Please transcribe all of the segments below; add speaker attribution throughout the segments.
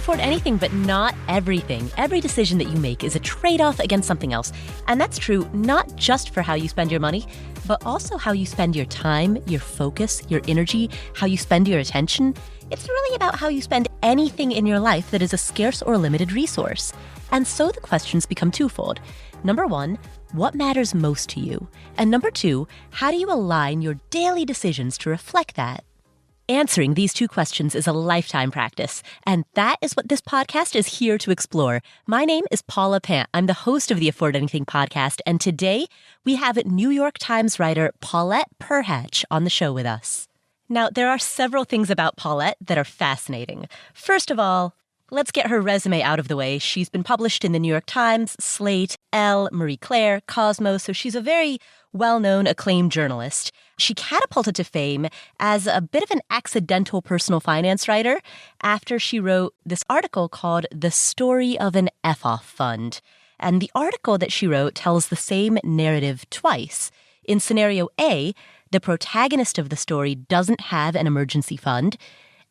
Speaker 1: afford anything, but not everything. Every decision that you make is a trade-off against something else. And that's true not just for how you spend your money, but also how you spend your time, your focus, your energy, how you spend your attention. It's really about how you spend anything in your life that is a scarce or limited resource. And so the questions become twofold. Number one, what matters most to you? And number two, how do you align your daily decisions to reflect that? Answering these two questions is a lifetime practice, and that is what this podcast is here to explore. My name is Paulette Perhach. I'm the host of the Afford Anything podcast, and today we have New York Times writer Paulette Perhach on the show with us. Now, there are several things about Paulette that are fascinating. First of all, let's get her resume out of the way. She's been published in the New York Times, Slate, ELLE, Marie Claire, Cosmo, so she's a very well-known, acclaimed journalist. She catapulted to fame as a bit of an accidental personal finance writer after she wrote this article called The Story of an F-Off Fund. And the article that she wrote tells the same narrative twice. In scenario A, the protagonist of the story doesn't have an emergency fund.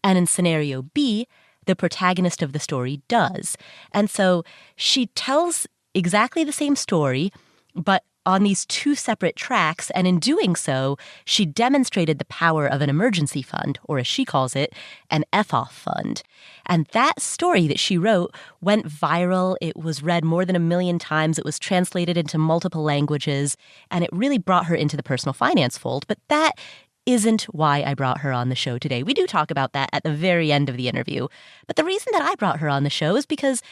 Speaker 1: And in scenario B, the protagonist of the story does. And so she tells exactly the same story, but on these two separate tracks, and in doing so, she demonstrated the power of an emergency fund, or as she calls it, an F-off fund. And that story that she wrote went viral. It was read more than 1 million times. It was translated into multiple languages, and it really brought her into the personal finance fold. But that isn't why I brought her on the show today. We do talk about that at the very end of the interview. But the reason that I brought her on the show is because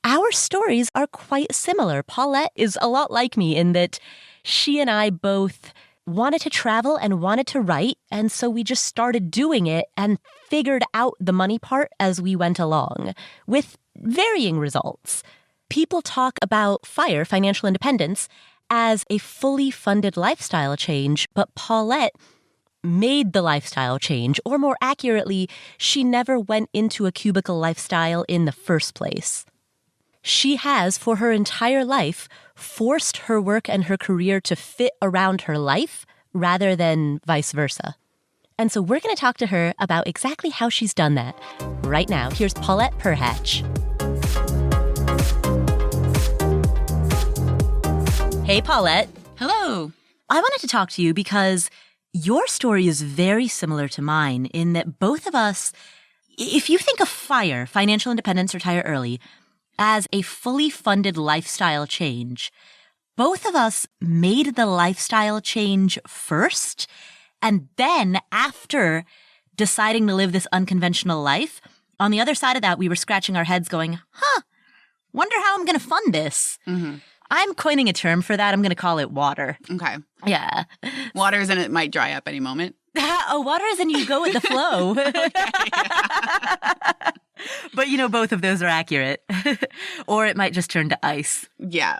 Speaker 1: our stories are quite similar. Paulette is a lot like me in that she and I both wanted to travel and wanted to write, and so we just started doing it and figured out the money part as we went along, with varying results. People talk about FIRE, financial independence, as a fully funded lifestyle change, but Paulette made the lifestyle change, or more accurately, she never went into a cubicle lifestyle in the first place. She has, for her entire life, forced her work and her career to fit around her life rather than vice versa. And so we're going to talk to her about exactly how she's done that. Right now, here's Paulette Perhach. Hey, Paulette.
Speaker 2: Hello.
Speaker 1: I wanted to talk to you because your story is very similar to mine in that both of us, if you think of FIRE, financial independence, retire early, as a fully funded lifestyle change, both of us made the lifestyle change first, and then after deciding to live this unconventional life, on the other side of that, we were scratching our heads going, wonder how I'm going to fund this. Mm-hmm. I'm coining a term for that. I'm going to call it water.
Speaker 2: Okay.
Speaker 1: Yeah.
Speaker 2: Water is in it might dry up any moment.
Speaker 1: Oh, water is in you go with the flow. But, both of those are accurate. Or it might just turn to ice.
Speaker 2: Yeah,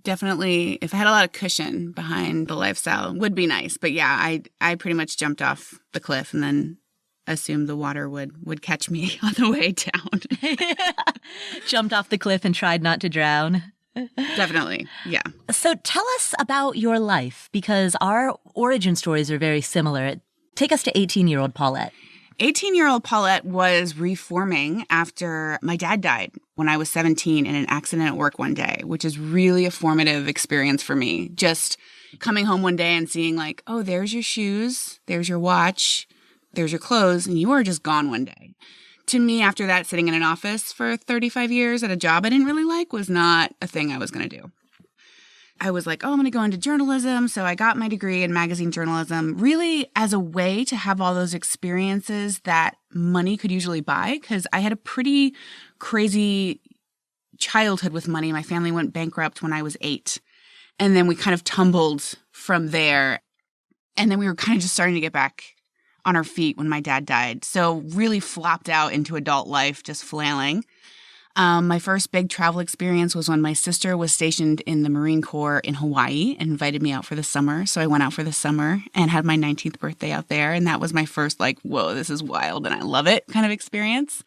Speaker 2: definitely. If I had a lot of cushion behind the lifestyle, would be nice. But yeah, I pretty much jumped off the cliff and then assumed the water would catch me on the way down.
Speaker 1: Jumped off the cliff and tried not to drown.
Speaker 2: Definitely, yeah.
Speaker 1: So tell us about your life, because our origin stories are very similar. Take us to 18-year-old Paulette.
Speaker 2: 18-year-old Paulette was reforming after my dad died when I was 17 in an accident at work one day, which is really a formative experience for me. Just coming home one day and seeing like, oh, there's your shoes, there's your watch, there's your clothes, and you are just gone one day. To me, after that, sitting in an office for 35 years at a job I didn't really like was not a thing I was going to do. I was like, I'm going to go into journalism. So I got my degree in magazine journalism really as a way to have all those experiences that money could usually buy, because I had a pretty crazy childhood with money. My family went bankrupt when I was 8. And then we kind of tumbled from there. And then we were kind of just starting to get back on our feet when my dad died. So really flopped out into adult life, just flailing. My first big travel experience was when my sister was stationed in the Marine Corps in Hawaii and invited me out for the summer. So I went out for the summer and had my 19th birthday out there. And that was my first whoa, this is wild and I love it kind of experience.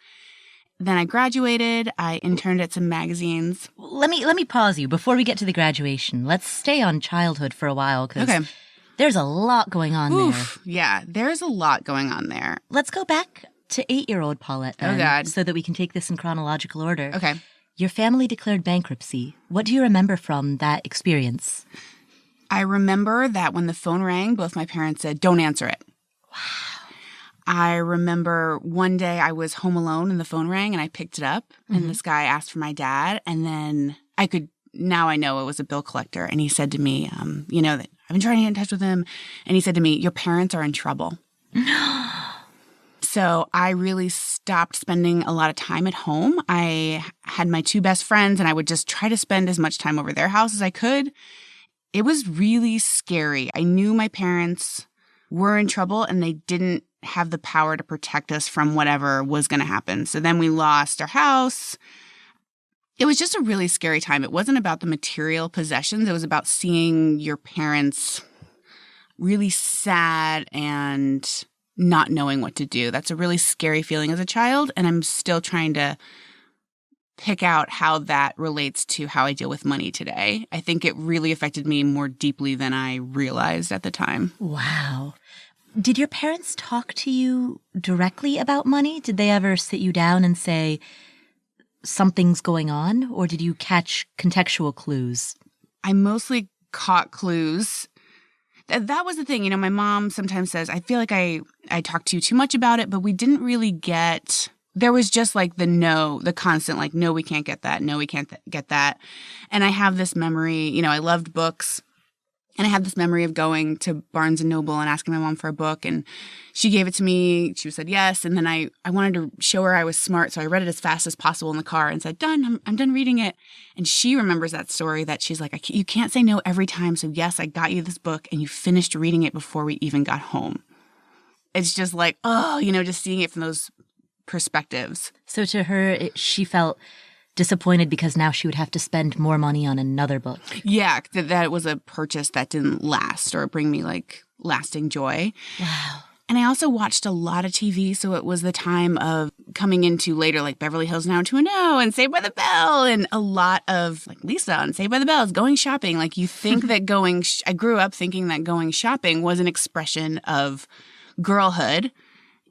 Speaker 2: Then I graduated. I interned at some magazines.
Speaker 1: Let me pause you before we get to the graduation. Let's stay on childhood for a while because there's a lot going on there.
Speaker 2: Yeah, there's a lot going on there.
Speaker 1: Let's go back to 8-year-old Paulette then,
Speaker 2: Oh, God.
Speaker 1: so that we can take this in chronological order.
Speaker 2: Okay.
Speaker 1: Your family declared bankruptcy. What do you remember from that experience?
Speaker 2: I remember that when the phone rang, both my parents said, "Don't answer it."
Speaker 1: Wow.
Speaker 2: I remember one day I was home alone and the phone rang and I picked it up and this guy asked for my dad. And then now I know it was a bill collector. And he said to me, that I've been trying to get in touch with him. And he said to me, "Your parents are in trouble." So I really stopped spending a lot of time at home. I had my 2 best friends and I would just try to spend as much time over their house as I could. It was really scary. I knew my parents were in trouble and they didn't have the power to protect us from whatever was going to happen. So then we lost our house. It was just a really scary time. It wasn't about the material possessions. It was about seeing your parents really sad and not knowing what to do. That's a really scary feeling as a child. And I'm still trying to pick out how that relates to how I deal with money today. I think it really affected me more deeply than I realized at the time.
Speaker 1: Wow. Did your parents talk to you directly about money? Did they ever sit you down and say, something's going on? Or did you catch contextual clues?
Speaker 2: I mostly caught clues. That was the thing. My mom sometimes says, I feel like I talked to you too much about it, but we didn't really get... There was just like the constant like, no, we can't get that. No, we can't get that. And I have this memory, I loved books. And I had this memory of going to Barnes & Noble and asking my mom for a book. And she gave it to me. She said yes. And then I wanted to show her I was smart. So I read it as fast as possible in the car and said, done. I'm done reading it. And she remembers that story that she's like, you can't say no every time. So yes, I got you this book and you finished reading it before we even got home. It's just like, just seeing it from those perspectives.
Speaker 1: So to her, she felt disappointed because now she would have to spend more money on another book.
Speaker 2: Yeah, that it was a purchase that didn't last or bring me like lasting joy.
Speaker 1: Wow.
Speaker 2: And I also watched a lot of TV, so it was the time of coming into later like Beverly Hills 90210 and Saved by the Bell and a lot of like Lisa and Saved by the Bell is going shopping. Like you think that I grew up thinking that going shopping was an expression of girlhood.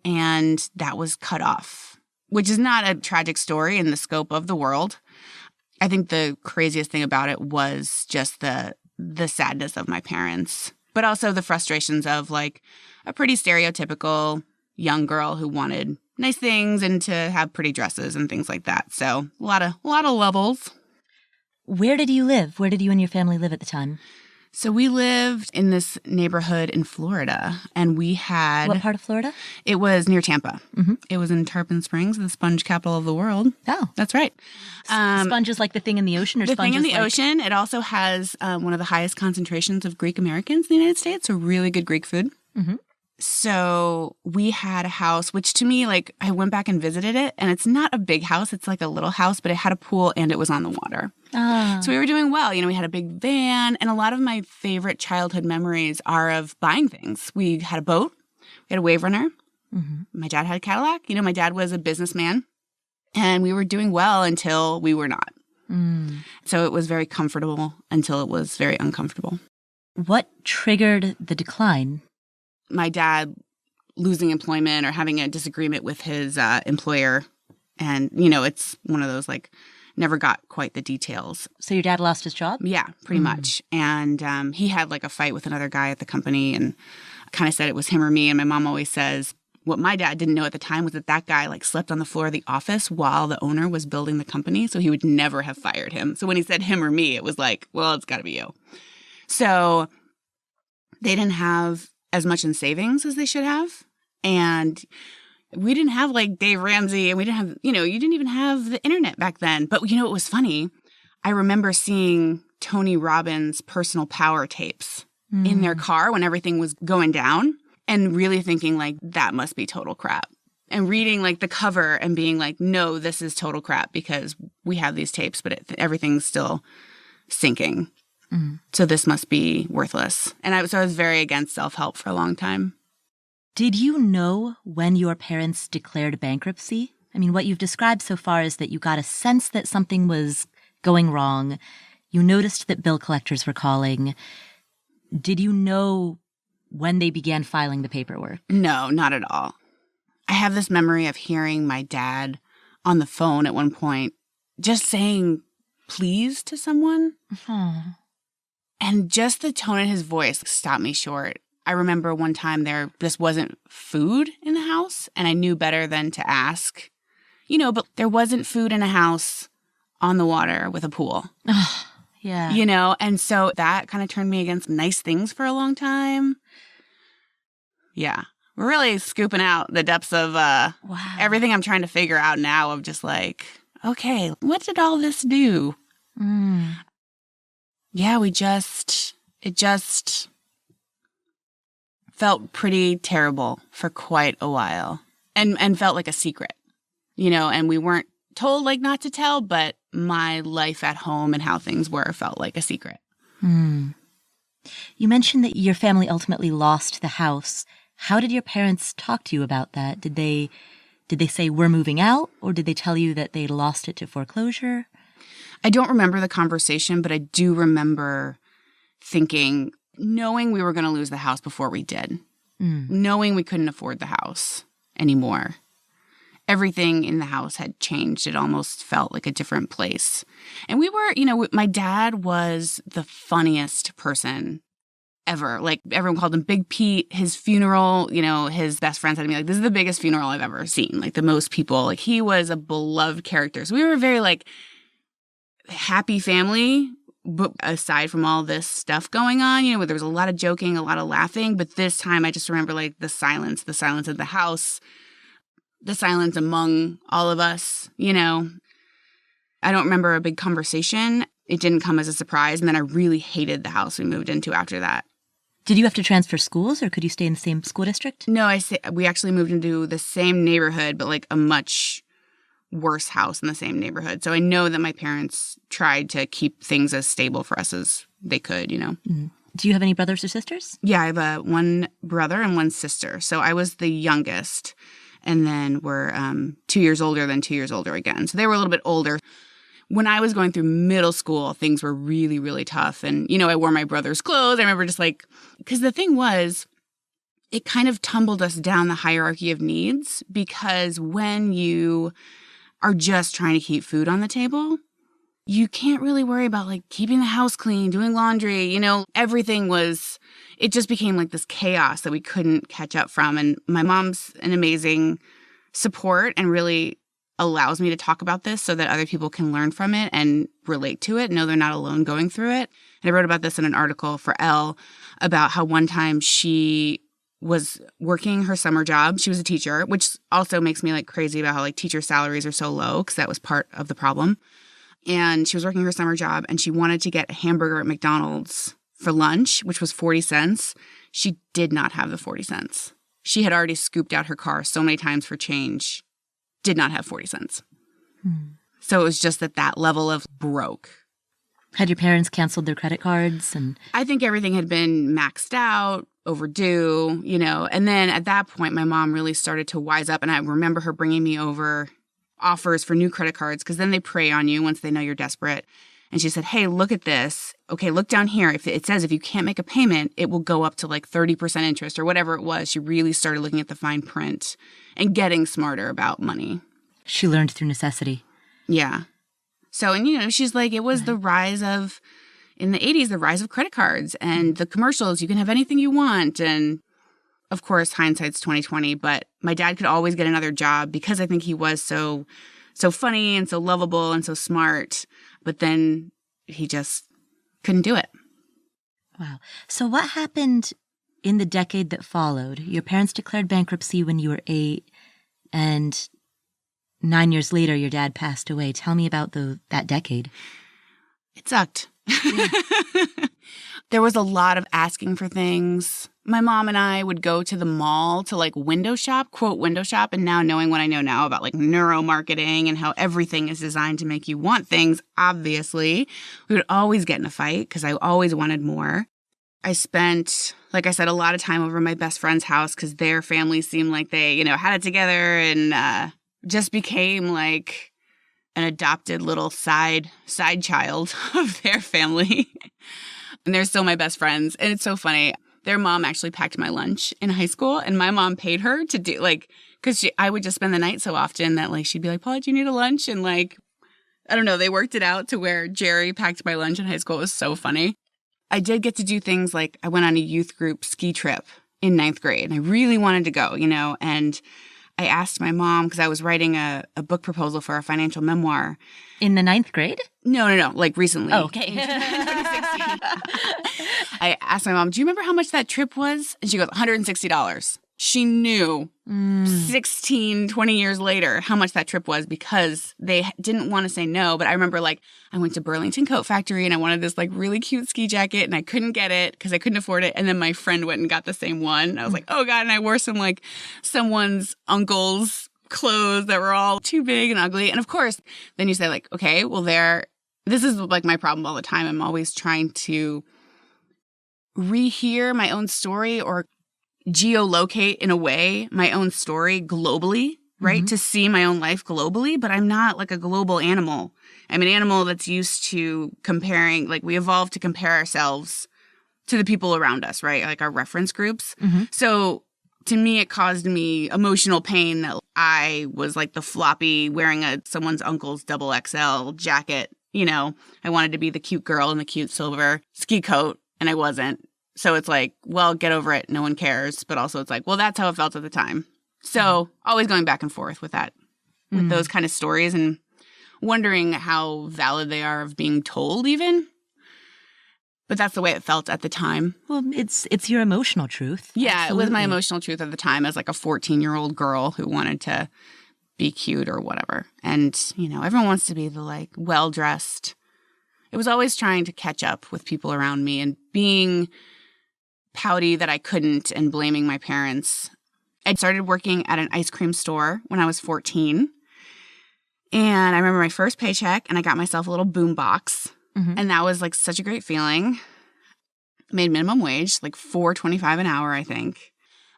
Speaker 2: And that was cut off, which is not a tragic story in the scope of the world. I think the craziest thing about it was just the sadness of my parents, but also the frustrations of like a pretty stereotypical young girl who wanted nice things and to have pretty dresses and things like that. So a lot of levels.
Speaker 1: Where did you live? Where did you and your family live at the time?
Speaker 2: So we lived in this neighborhood in Florida, and we had...
Speaker 1: What part of Florida?
Speaker 2: It was near Tampa. Mm-hmm. It was in Tarpon Springs, the sponge capital of the world.
Speaker 1: Oh.
Speaker 2: That's right.
Speaker 1: Sponge is like the thing in the ocean? Or
Speaker 2: the thing in the
Speaker 1: like...
Speaker 2: ocean. It also has one of the highest concentrations of Greek Americans in the United States, so really good Greek food. Mm-hmm. So we had a house, which to me, like, I went back and visited it, and it's not a big house. It's like a little house, but it had a pool, and it was on the water.
Speaker 1: Ah.
Speaker 2: So we were doing well. We had a big van, and a lot of my favorite childhood memories are of buying things. We had a boat. We had a wave runner. Mm-hmm. My dad had a Cadillac. My dad was a businessman, and we were doing well until we were not. Mm. So it was very comfortable until it was very uncomfortable.
Speaker 1: What triggered the decline?
Speaker 2: My dad losing employment or having a disagreement with his employer. And, it's one of those, like, never got quite the details.
Speaker 1: So your dad lost his job?
Speaker 2: Yeah, pretty much. And he had, like, a fight with another guy at the company and kind of said it was him or me. And my mom always says what my dad didn't know at the time was that guy, like, slept on the floor of the office while the owner was building the company. So he would never have fired him. So when he said him or me, it was like, well, it's got to be you. So they didn't have as much in savings as they should have. And we didn't have like Dave Ramsey and we didn't have, you didn't even have the internet back then. But it was funny. I remember seeing Tony Robbins' Personal Power tapes in their car when everything was going down and really thinking like, that must be total crap. And reading like the cover and being like, no, this is total crap because we have these tapes, but everything's still sinking. So this must be worthless. And I was very against self-help for a long time.
Speaker 1: Did you know when your parents declared bankruptcy? I mean, what you've described so far is that you got a sense that something was going wrong. You noticed that bill collectors were calling. Did you know when they began filing the paperwork?
Speaker 2: No, not at all. I have this memory of hearing my dad on the phone at one point just saying please to someone. And just the tone in his voice stopped me short. I remember one time there just wasn't food in the house, and I knew better than to ask. But there wasn't food in a house on the water with a pool.
Speaker 1: Yeah.
Speaker 2: And so that kind of turned me against nice things for a long time. Yeah. We're really scooping out the depths of everything I'm trying to figure out now of just like, okay, what did all this do? Yeah, it just felt pretty terrible for quite a while and felt like a secret, and we weren't told like not to tell, but my life at home and how things were felt like a secret.
Speaker 1: You mentioned that your family ultimately lost the house. How did your parents talk to you about that? Did they say we're moving out, or did they tell you that they lost it to foreclosure?
Speaker 2: I don't remember the conversation, but I do remember knowing we were going to lose the house before we did, knowing we couldn't afford the house anymore. Everything in the house had changed. It almost felt like a different place. And we were, my dad was the funniest person ever. Like, everyone called him Big Pete. His funeral, his best friend said to me, like, this is the biggest funeral I've ever seen. Like, the most people. Like, he was a beloved character. So we were a very, like, happy family. But aside from all this stuff going on, there was a lot of joking, a lot of laughing. But this time I just remember, like, the silence of the house, the silence among all of us, I don't remember a big conversation. It didn't come as a surprise. And then I really hated the house we moved into after that.
Speaker 1: Did you have to transfer schools, or could you stay in the same school district?
Speaker 2: No, we actually moved into the same neighborhood, but like a much worse house in the same neighborhood. So I know that my parents tried to keep things as stable for us as they could,
Speaker 1: Do you have any brothers or sisters?
Speaker 2: Yeah, I have one brother and one sister. So I was the youngest, and then we're 2 years older than 2 years older again. So they were a little bit older. When I was going through middle school, things were really, really tough. And, I wore my brother's clothes. I remember just like, because the thing was, it kind of tumbled us down the hierarchy of needs, because when you are just trying to keep food on the table, you can't really worry about like keeping the house clean, doing laundry, everything it just became like this chaos that we couldn't catch up from. And my mom's an amazing support and really allows me to talk about this so that other people can learn from it and relate to it, know they're not alone going through it. And I wrote about this in an article for ELLE about how one time she was working her summer job. She was a teacher, which also makes me like crazy about how like teacher salaries are so low, because that was part of the problem. And she was working her summer job, and she wanted to get a hamburger at McDonald's for lunch, which was 40 cents. She did not have the 40 cents. She had already scooped out her car so many times for change, did not have 40 cents. So it was just at that level of broke.
Speaker 1: Had your parents canceled their credit cards? And
Speaker 2: I think everything had been maxed out, overdue, And then at that point, my mom really started to wise up. And I remember her bringing me over offers for new credit cards, because then they prey on you once they know you're desperate. And she said, hey, look at this. Okay, look down here. If it says if you can't make a payment, it will go up to like 30% interest or whatever it was. She really started looking at the fine print and getting smarter about money.
Speaker 1: She learned through necessity.
Speaker 2: Yeah. So, and she's like, it was the rise of, in the 80s, the rise of credit cards and the commercials. You can have anything you want. And of course, hindsight's 20/20, but my dad could always get another job because I think he was so funny and so lovable and so smart. But then he just couldn't do it.
Speaker 1: Wow. So what happened in the decade that followed? Your parents declared bankruptcy when you were 8, and 9 years later, your dad passed away. Tell me about that decade.
Speaker 2: It sucked. Yeah. There was a lot of asking for things. My mom and I would go to the mall to like window shop, quote window shop. And now knowing what I know now about like neuromarketing and how everything is designed to make you want things, obviously, we would always get in a fight because I always wanted more. I spent, like I said, a lot of time over at my best friend's house because their family seemed like they, had it together, and just became like an adopted little side child of their family. And they're still my best friends. And it's so funny. their mom actually packed my lunch in high school, and my mom paid her to do, like, because I would just spend the night so often that, like, she'd be like, Paulette, do you need a lunch? And, like, I don't know, they worked it out to where Jerry packed my lunch in high school. It was so funny. I did get to do things like I went on a youth group ski trip in 9th grade, and I really wanted to go, you know, and I asked my mom, because I was writing a book proposal for a financial memoir.
Speaker 1: In the 9th grade?
Speaker 2: No, like recently.
Speaker 1: Oh, okay.
Speaker 2: In 2016. I asked my mom, do you remember how much that trip was? And she goes, $160. She knew 16, 20 years later how much that trip was because they didn't want to say no. But I remember, like, I went to Burlington Coat Factory and I wanted this, like, really cute ski jacket and I couldn't get it because I couldn't afford it. And then my friend went and got the same one. And I was like, oh, God. And I wore some, like, someone's uncle's clothes that were all too big and ugly. And, of course, then you say, like, okay, well, this is, like, my problem all the time. I'm always trying to rehear my own story or geolocate in a way my own story globally, right? Mm-hmm. To see my own life globally, but I'm not like a global animal. I'm an animal that's used to comparing, like we evolved to compare ourselves to the people around us, right? Like our reference groups. Mm-hmm. So to me, it caused me emotional pain that I was like the floppy wearing someone's uncle's XXL jacket. You know, I wanted to be the cute girl in the cute silver ski coat and I wasn't. So it's like, well, get over it. No one cares. But also it's like, well, that's how it felt at the time. So always going back and forth with that, with those kind of stories and wondering how valid they are of being told even. But that's the way it felt at the time.
Speaker 1: Well, it's your emotional truth.
Speaker 2: Yeah,
Speaker 1: Absolutely.
Speaker 2: It was my emotional truth at the time as like a 14-year-old girl who wanted to be cute or whatever. And, you know, everyone wants to be the like well-dressed. It was always trying to catch up with people around me and being pouty that I couldn't and blaming my parents. I started working at an ice cream store when I was 14. And I remember my first paycheck and I got myself a little boom box. Mm-hmm. And that was like such a great feeling. I made minimum wage, like $4.25 an hour, I think.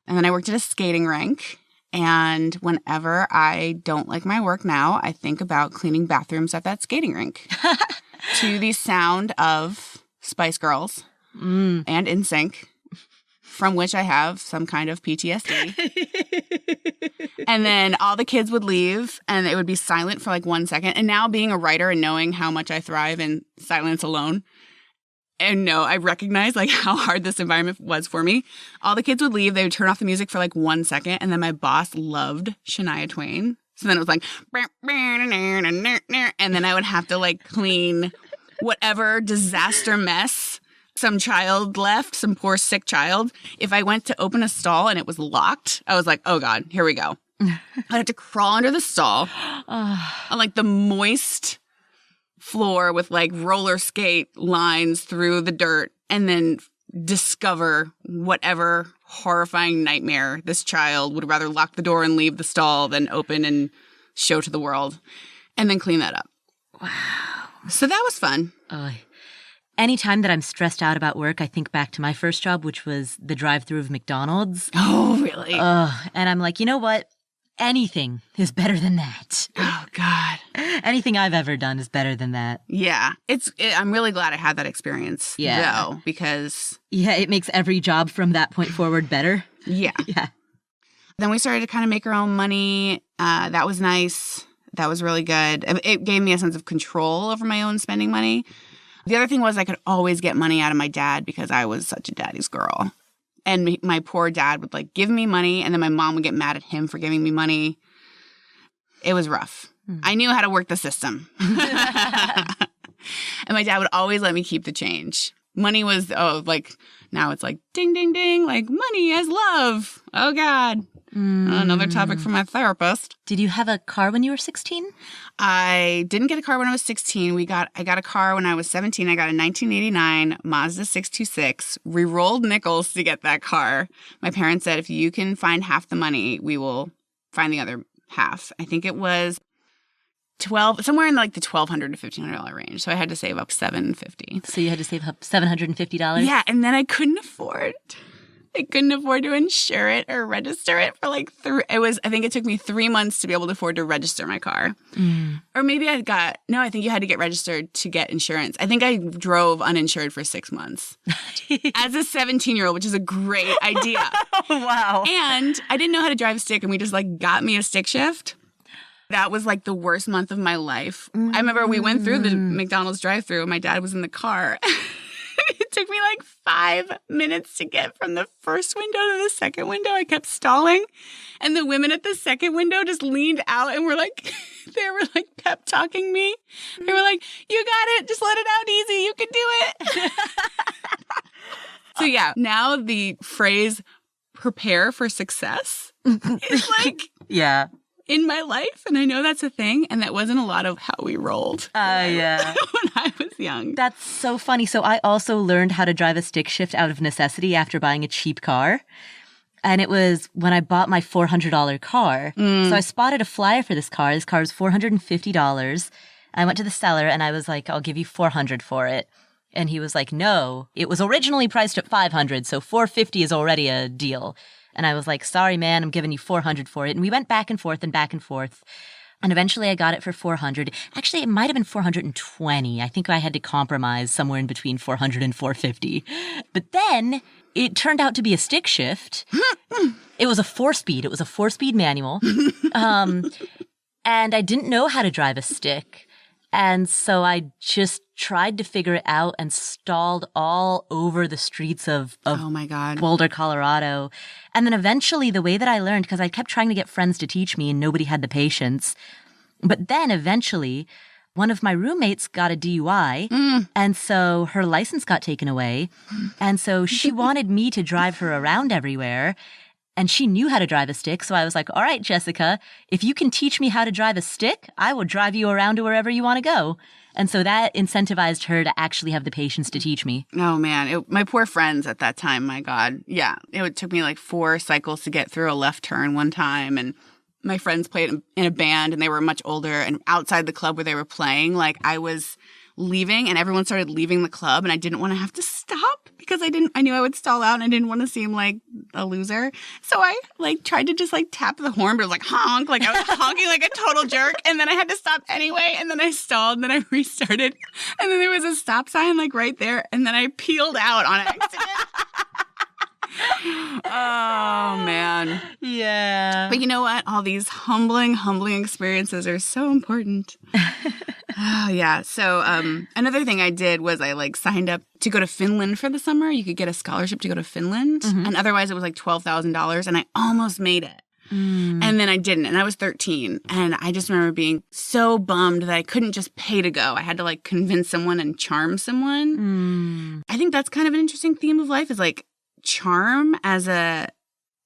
Speaker 2: And then I worked at a skating rink. And whenever I don't like my work now, I think about cleaning bathrooms at that skating rink to the sound of Spice Girls and NSYNC, from which I have some kind of PTSD. And then all the kids would leave and it would be silent for like 1 second. And now being a writer and knowing how much I thrive in silence alone, and no, I recognize like how hard this environment was for me. All the kids would leave. They would turn off the music for like 1 second. And then my boss loved Shania Twain. So then it was like, and then I would have to like clean whatever disaster mess some child left, some poor sick child. If I went to open a stall and it was locked, I was like, oh God, here we go. I'd have to crawl under the stall on like the moist floor with like roller skate lines through the dirt and then discover whatever horrifying nightmare this child would rather lock the door and leave the stall than open and show to the world and then clean that up.
Speaker 1: Wow.
Speaker 2: So that was fun.
Speaker 1: Anytime that I'm stressed out about work, I think back to my first job, which was the drive-thru of McDonald's.
Speaker 2: Oh, really?
Speaker 1: And I'm like, you know what? Anything is better than that.
Speaker 2: Oh, God.
Speaker 1: Anything I've ever done is better than that.
Speaker 2: Yeah. I'm really glad I had that experience, though, because...
Speaker 1: Yeah, it makes every job from that point forward better.
Speaker 2: Yeah.
Speaker 1: Yeah.
Speaker 2: Then we started to kind of make our own money. That was nice. That was really good. It gave me a sense of control over my own spending money. The other thing was I could always get money out of my dad because I was such a daddy's girl. And my poor dad would like give me money and then my mom would get mad at him for giving me money. It was rough. I knew how to work the system. And my dad would always let me keep the change. Money was, like now it's like ding, ding, ding, like money as love. Oh, God. Another topic for my therapist.
Speaker 1: Did you have a car when you were 16?
Speaker 2: I didn't get a car when I was 16. I got a car when I was 17. I got a 1989 Mazda 626. We rolled nickels to get that car. My parents said, if you can find half the money, we will find the other half. I think it was somewhere in like the $1,200 to $1,500 range. So I had to save up $750.
Speaker 1: So you had to save up $750?
Speaker 2: Yeah, and then I couldn't afford I couldn't afford to insure it or register it for like I think it took me 3 months to be able to afford to register my car. Or maybe I think you had to get registered to get insurance. I think I drove uninsured for 6 months as a 17-year-old, which is a great idea.
Speaker 1: Wow.
Speaker 2: And I didn't know how to drive a stick, and we just like got me a stick shift. That was like the worst month of my life. I remember we went through the McDonald's drive-thru and my dad was in the car. It took me like 5 minutes to get from the first window to the second window. I kept stalling. And the women at the second window just leaned out and were like, they were like pep talking me. They were like, you got it. Just let it out easy. You can do it. So yeah, now the phrase prepare for success is like,
Speaker 1: yeah,
Speaker 2: in my life. And I know that's a thing. And that wasn't a lot of how we rolled
Speaker 1: yeah.
Speaker 2: when I was young.
Speaker 1: That's so funny. So I also learned how to drive a stick shift out of necessity after buying a cheap car. And it was when I bought my $400 car. So I spotted a flyer for this car. This car was $450. I went to the seller and I was like, I'll give you $400 for it. And he was like, no, it was originally priced at $500. So $450 is already a deal. And I was like, sorry, man, I'm giving you $400 for it. And we went back and forth and back and forth. And eventually I got it for $400. Actually, it might have been $420. I think I had to compromise somewhere in between $400 and $450. But then it turned out to be a stick shift. It was a 4-speed. It was a 4-speed manual. And I didn't know how to drive a stick. And so I just tried to figure it out and stalled all over the streets of
Speaker 2: oh my God,
Speaker 1: Boulder, Colorado. And then eventually the way that I learned, because I kept trying to get friends to teach me and nobody had the patience. But then eventually one of my roommates got a DUI. And so her license got taken away. And so she wanted me to drive her around everywhere. And she knew how to drive a stick. So I was like, all right, Jessica, if you can teach me how to drive a stick, I will drive you around to wherever you want to go. And so that incentivized her to actually have the patience to teach me.
Speaker 2: Oh, man. My poor friends at that time, my God. Yeah. It took me like 4 cycles to get through a left turn one time. And my friends played in a band and they were much older. And outside the club where they were playing, like I was leaving and everyone started leaving the club and I didn't want to have to stop because I knew I would stall out and I didn't want to seem like a loser. So I like tried to just like tap the horn, but it was like honk, like I was honking like a total jerk. And then I had to stop anyway. And then I stalled and then I restarted. And then there was a stop sign like right there. And then I peeled out on accident. Oh, man.
Speaker 1: Yeah.
Speaker 2: But you know what? All these humbling experiences are so important. Oh, yeah. So another thing I did was I like signed up to go to Finland for the summer. You could get a scholarship to go to Finland. And otherwise it was like $12,000 and I almost made it. And then I didn't. And I was 13. And I just remember being so bummed that I couldn't just pay to go. I had to like convince someone and charm someone. I think that's kind of an interesting theme of life is like charm as a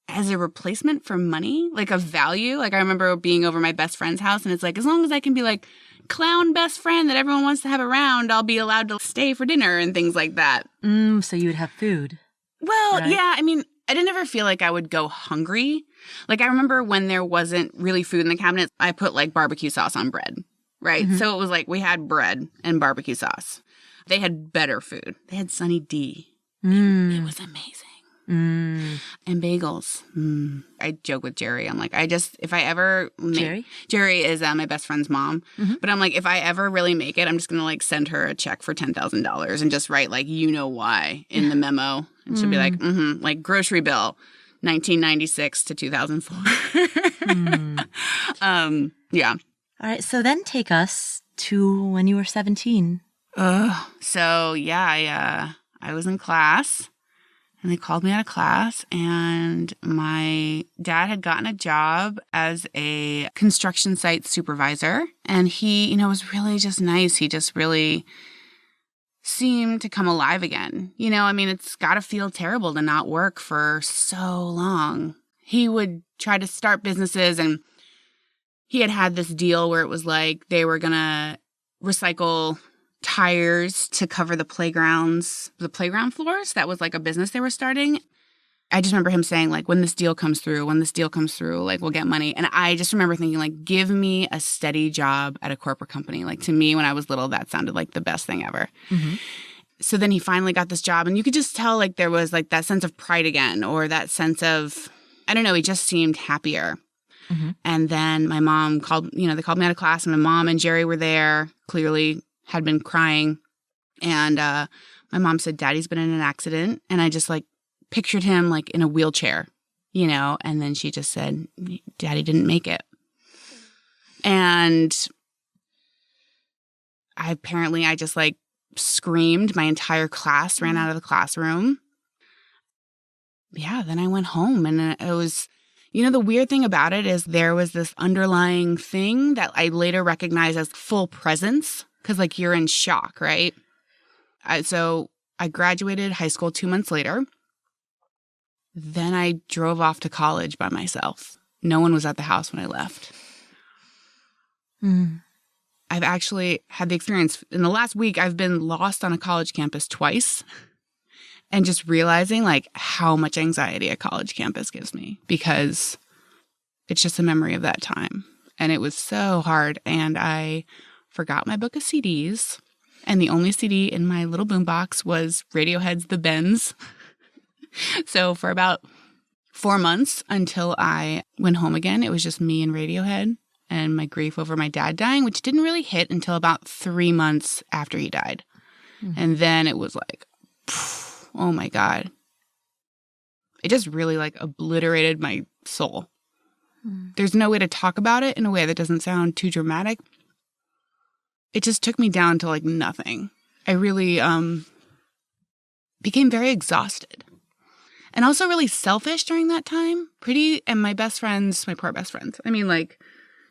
Speaker 2: replacement for money, like a value. Like I remember being over my best friend's house and it's like, as long as I can be like clown best friend that everyone wants to have around, I'll be allowed to stay for dinner and things like that.
Speaker 1: So you would have food.
Speaker 2: Well,
Speaker 1: right?
Speaker 2: Yeah. I mean, I didn't ever feel like I would go hungry. Like I remember when there wasn't really food in the cabinet, I put like barbecue sauce on bread, right? So it was like we had bread and barbecue sauce. They had better food. They had Sunny D. It was amazing. And bagels. I joke with Jerry. I'm like, if I ever... Jerry is my best friend's mom. But I'm like, if I ever really make it, I'm just going to like send her a check for $10,000 and just write like, you know why in the memo. And she'll be like, like grocery bill, 1996 to 2004. Yeah.
Speaker 1: All right. So then take us to when you were 17.
Speaker 2: So yeah, I was in class. And they called me out of class, and my dad had gotten a job as a construction site supervisor. And he, was really just nice. He just really seemed to come alive again. I mean, it's got to feel terrible to not work for so long. He would try to start businesses, and he had this deal where it was like they were going to recycle tires to cover the playground floors. That was like a business they were starting. I just remember him saying like, when this deal comes through, like we'll get money. And I just remember thinking like, give me a steady job at a corporate company. Like to me, when I was little, that sounded like the best thing ever. So then he finally got this job, and you could just tell like there was like that sense of pride again, or that sense of, I don't know, he just seemed happier. Mm-hmm. And then my mom called, they called me out of class, and my mom and Jerry were there, clearly had been crying. And my mom said, Daddy's been in an accident. And I just like pictured him like in a wheelchair, and then she just said, Daddy didn't make it. And I just like screamed. My entire class ran out of the classroom. Yeah, then I went home, and it was, the weird thing about it is there was this underlying thing that I later recognized as full presence, because like you're in shock, right? So I graduated high school 2 months later. Then I drove off to college by myself. No one was at the house when I left. Mm. I've actually had the experience in the last week. I've been lost on a college campus twice, and just realizing like how much anxiety a college campus gives me, because it's just a memory of that time. And it was so hard. And I forgot my book of CDs, and the only CD in my little boombox was Radiohead's The Bends. So for about 4 months until I went home again, it was just me and Radiohead and my grief over my dad dying, which didn't really hit until about 3 months after he died. Mm-hmm. And then it was like, oh my God. It just really like obliterated my soul. Mm. There's no way to talk about it in a way that doesn't sound too dramatic. It just took me down to like nothing. I really became very exhausted. And also really selfish during that time. And my best friends, my poor best friends. I mean, like,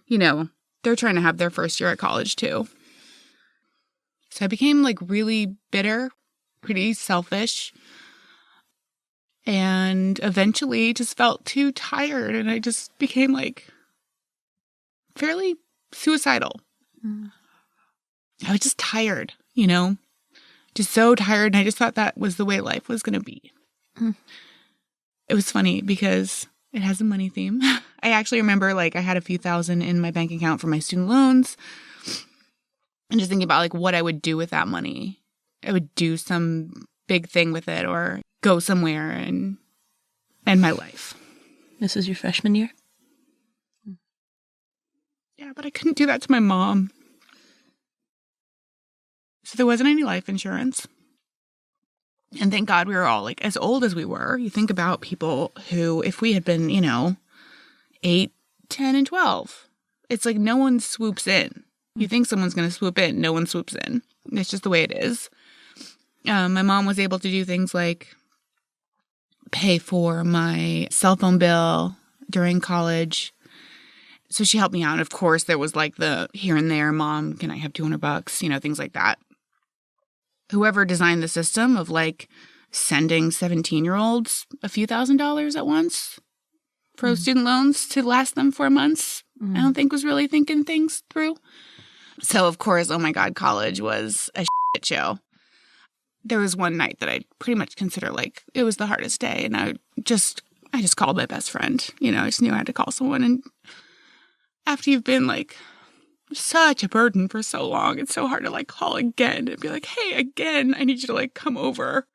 Speaker 2: they're trying to have their first year at college too. So I became like really bitter, pretty selfish, and eventually just felt too tired. And I just became like fairly suicidal. Mm. I was just tired, just so tired. And I just thought that was the way life was going to be. Mm. It was funny because it has a money theme. I actually remember like I had a few thousand in my bank account for my student loans, and just thinking about like what I would do with that money. I would do some big thing with it or go somewhere and end my life.
Speaker 1: This is your freshman year?
Speaker 2: Yeah, but I couldn't do that to my mom. So there wasn't any life insurance. And thank God we were all like as old as we were. You think about people who, if we had been, 8, 10, and 12, it's like no one swoops in. You think someone's going to swoop in. No one swoops in. It's just the way it is. My mom was able to do things like pay for my cell phone bill during college. So she helped me out. Of course, there was like the here and there, Mom, can I have $200? Things like that. Whoever designed the system of like sending 17-year-olds a few $1,000s at once for student loans to last them 4 months, I don't think was really thinking things through. So of course, oh my God, college was a shit show. There was one night that I pretty much consider like it was the hardest day. And I just called my best friend. I just knew I had to call someone. And after you've been like such a burden for so long, it's so hard to like call again and be like, hey, again, I need you to like come over.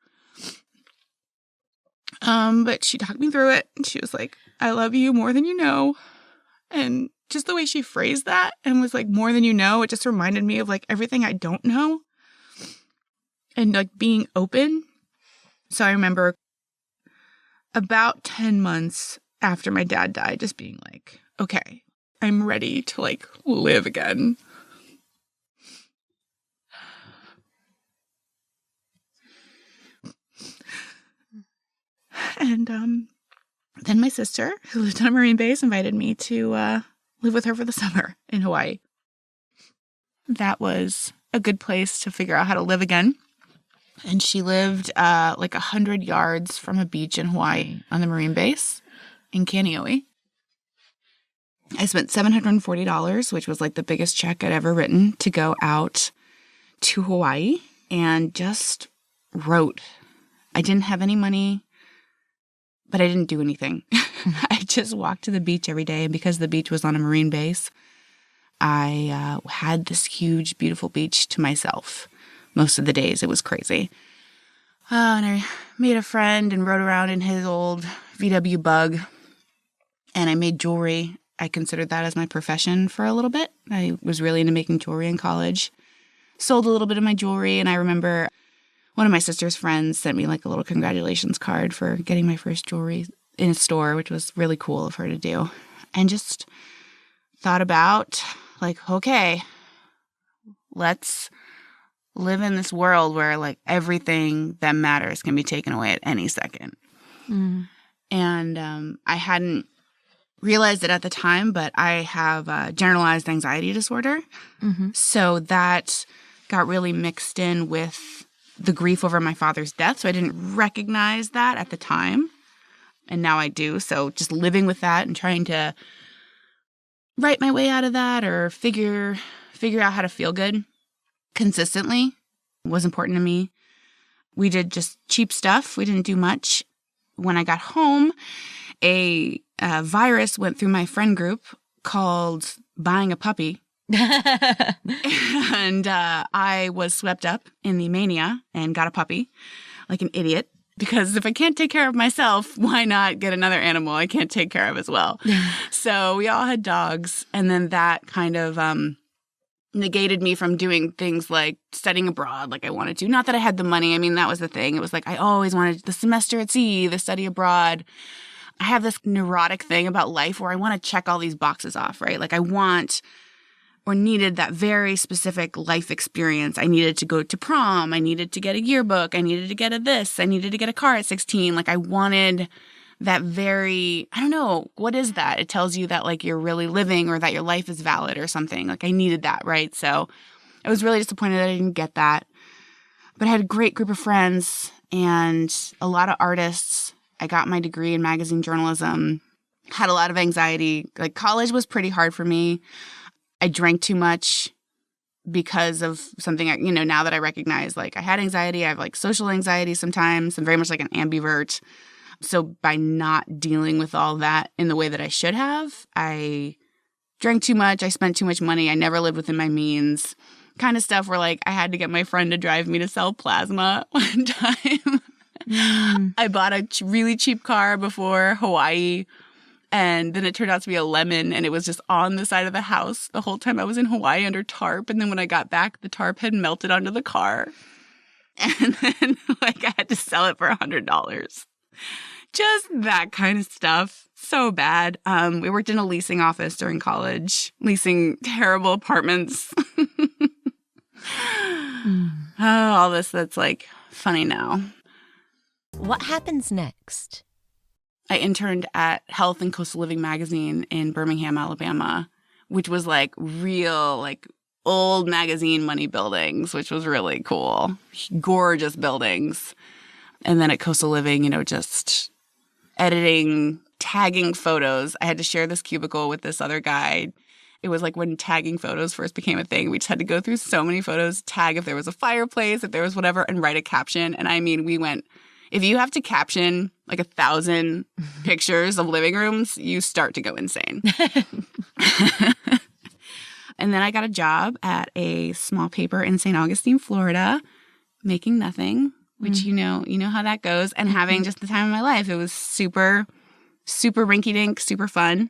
Speaker 2: But she talked me through it, and she was like, I love you more than you know. And just the way she phrased that and was like, more than you know, it just reminded me of like everything I don't know and like being open. So I remember about 10 months after my dad died, just being like, okay, I'm ready to like live again. And then my sister, who lived on a Marine base, invited me to live with her for the summer in Hawaii. That was a good place to figure out how to live again. And she lived like 100 yards from a beach in Hawaii on the Marine base in Kaneohe. I spent $740, which was like the biggest check I'd ever written, to go out to Hawaii and just wrote. I didn't have any money, but I didn't do anything. I just walked to the beach every day. And because the beach was on a Marine base, I had this huge, beautiful beach to myself most of the days. It was crazy. And I made a friend and rode around in his old VW Bug. And I made jewelry. I considered that as my profession for a little bit. I was really into making jewelry in college. Sold a little bit of my jewelry. And I remember one of my sister's friends sent me like a little congratulations card for getting my first jewelry in a store, which was really cool of her to do. And just thought about like, okay, let's live in this world where like everything that matters can be taken away at any second. Mm. And I hadn't realized it at the time, but I have generalized anxiety disorder. Mm-hmm. So that got really mixed in with the grief over my father's death. So I didn't recognize that at the time. And now I do. So just living with that and trying to write my way out of that or figure out how to feel good consistently was important to me. We did just cheap stuff. We didn't do much. When I got home, a virus went through my friend group called buying a puppy. And I was swept up in the mania and got a puppy like an idiot. Because if I can't take care of myself, why not get another animal I can't take care of as well? So we all had dogs. And then that kind of negated me from doing things like studying abroad like I wanted to. Not that I had the money. I mean, that was the thing. It was like I always wanted the semester at sea, the study abroad. I have this neurotic thing about life where I want to check all these boxes off, right? Like I want or needed that very specific life experience. I needed to go to prom. I needed to get a yearbook. I needed to get a this. I needed to get a car at 16. Like I wanted that very, I don't know, what is that? It tells you that like you're really living or that your life is valid or something. Like I needed that, right? So I was really disappointed that I didn't get that. But I had a great group of friends and a lot of artists. I got my degree in magazine journalism, had a lot of anxiety. Like college was pretty hard for me. I drank too much because of something, now that I recognize, like I had anxiety. I have like social anxiety sometimes. I'm very much like an ambivert. So by not dealing with all that in the way that I should have, I drank too much. I spent too much money. I never lived within my means. Kind of stuff where like I had to get my friend to drive me to sell plasma one time. I bought a really cheap car before Hawaii. And then it turned out to be a lemon, and it was just on the side of the house the whole time I was in Hawaii under tarp. And then when I got back, the tarp had melted onto the car. And then like I had to sell it for $100. Just that kind of stuff. So bad. We worked in a leasing office during college, leasing terrible apartments. All this that's like funny now.
Speaker 1: What happens next?
Speaker 2: I interned at Health and Coastal Living magazine in Birmingham, Alabama, which was like real, like old magazine money buildings, which was really cool. Gorgeous buildings. And then at Coastal Living, just editing, tagging photos. I had to share this cubicle with this other guy. It was like when tagging photos first became a thing. We just had to go through so many photos, tag if there was a fireplace, if there was whatever, and write a caption. And I mean, we went... If you have to caption like 1,000 pictures of living rooms, you start to go insane. And then I got a job at a small paper in St. Augustine, Florida, making nothing, which you know how that goes, and having just the time of my life. It was super, super rinky-dink, super fun.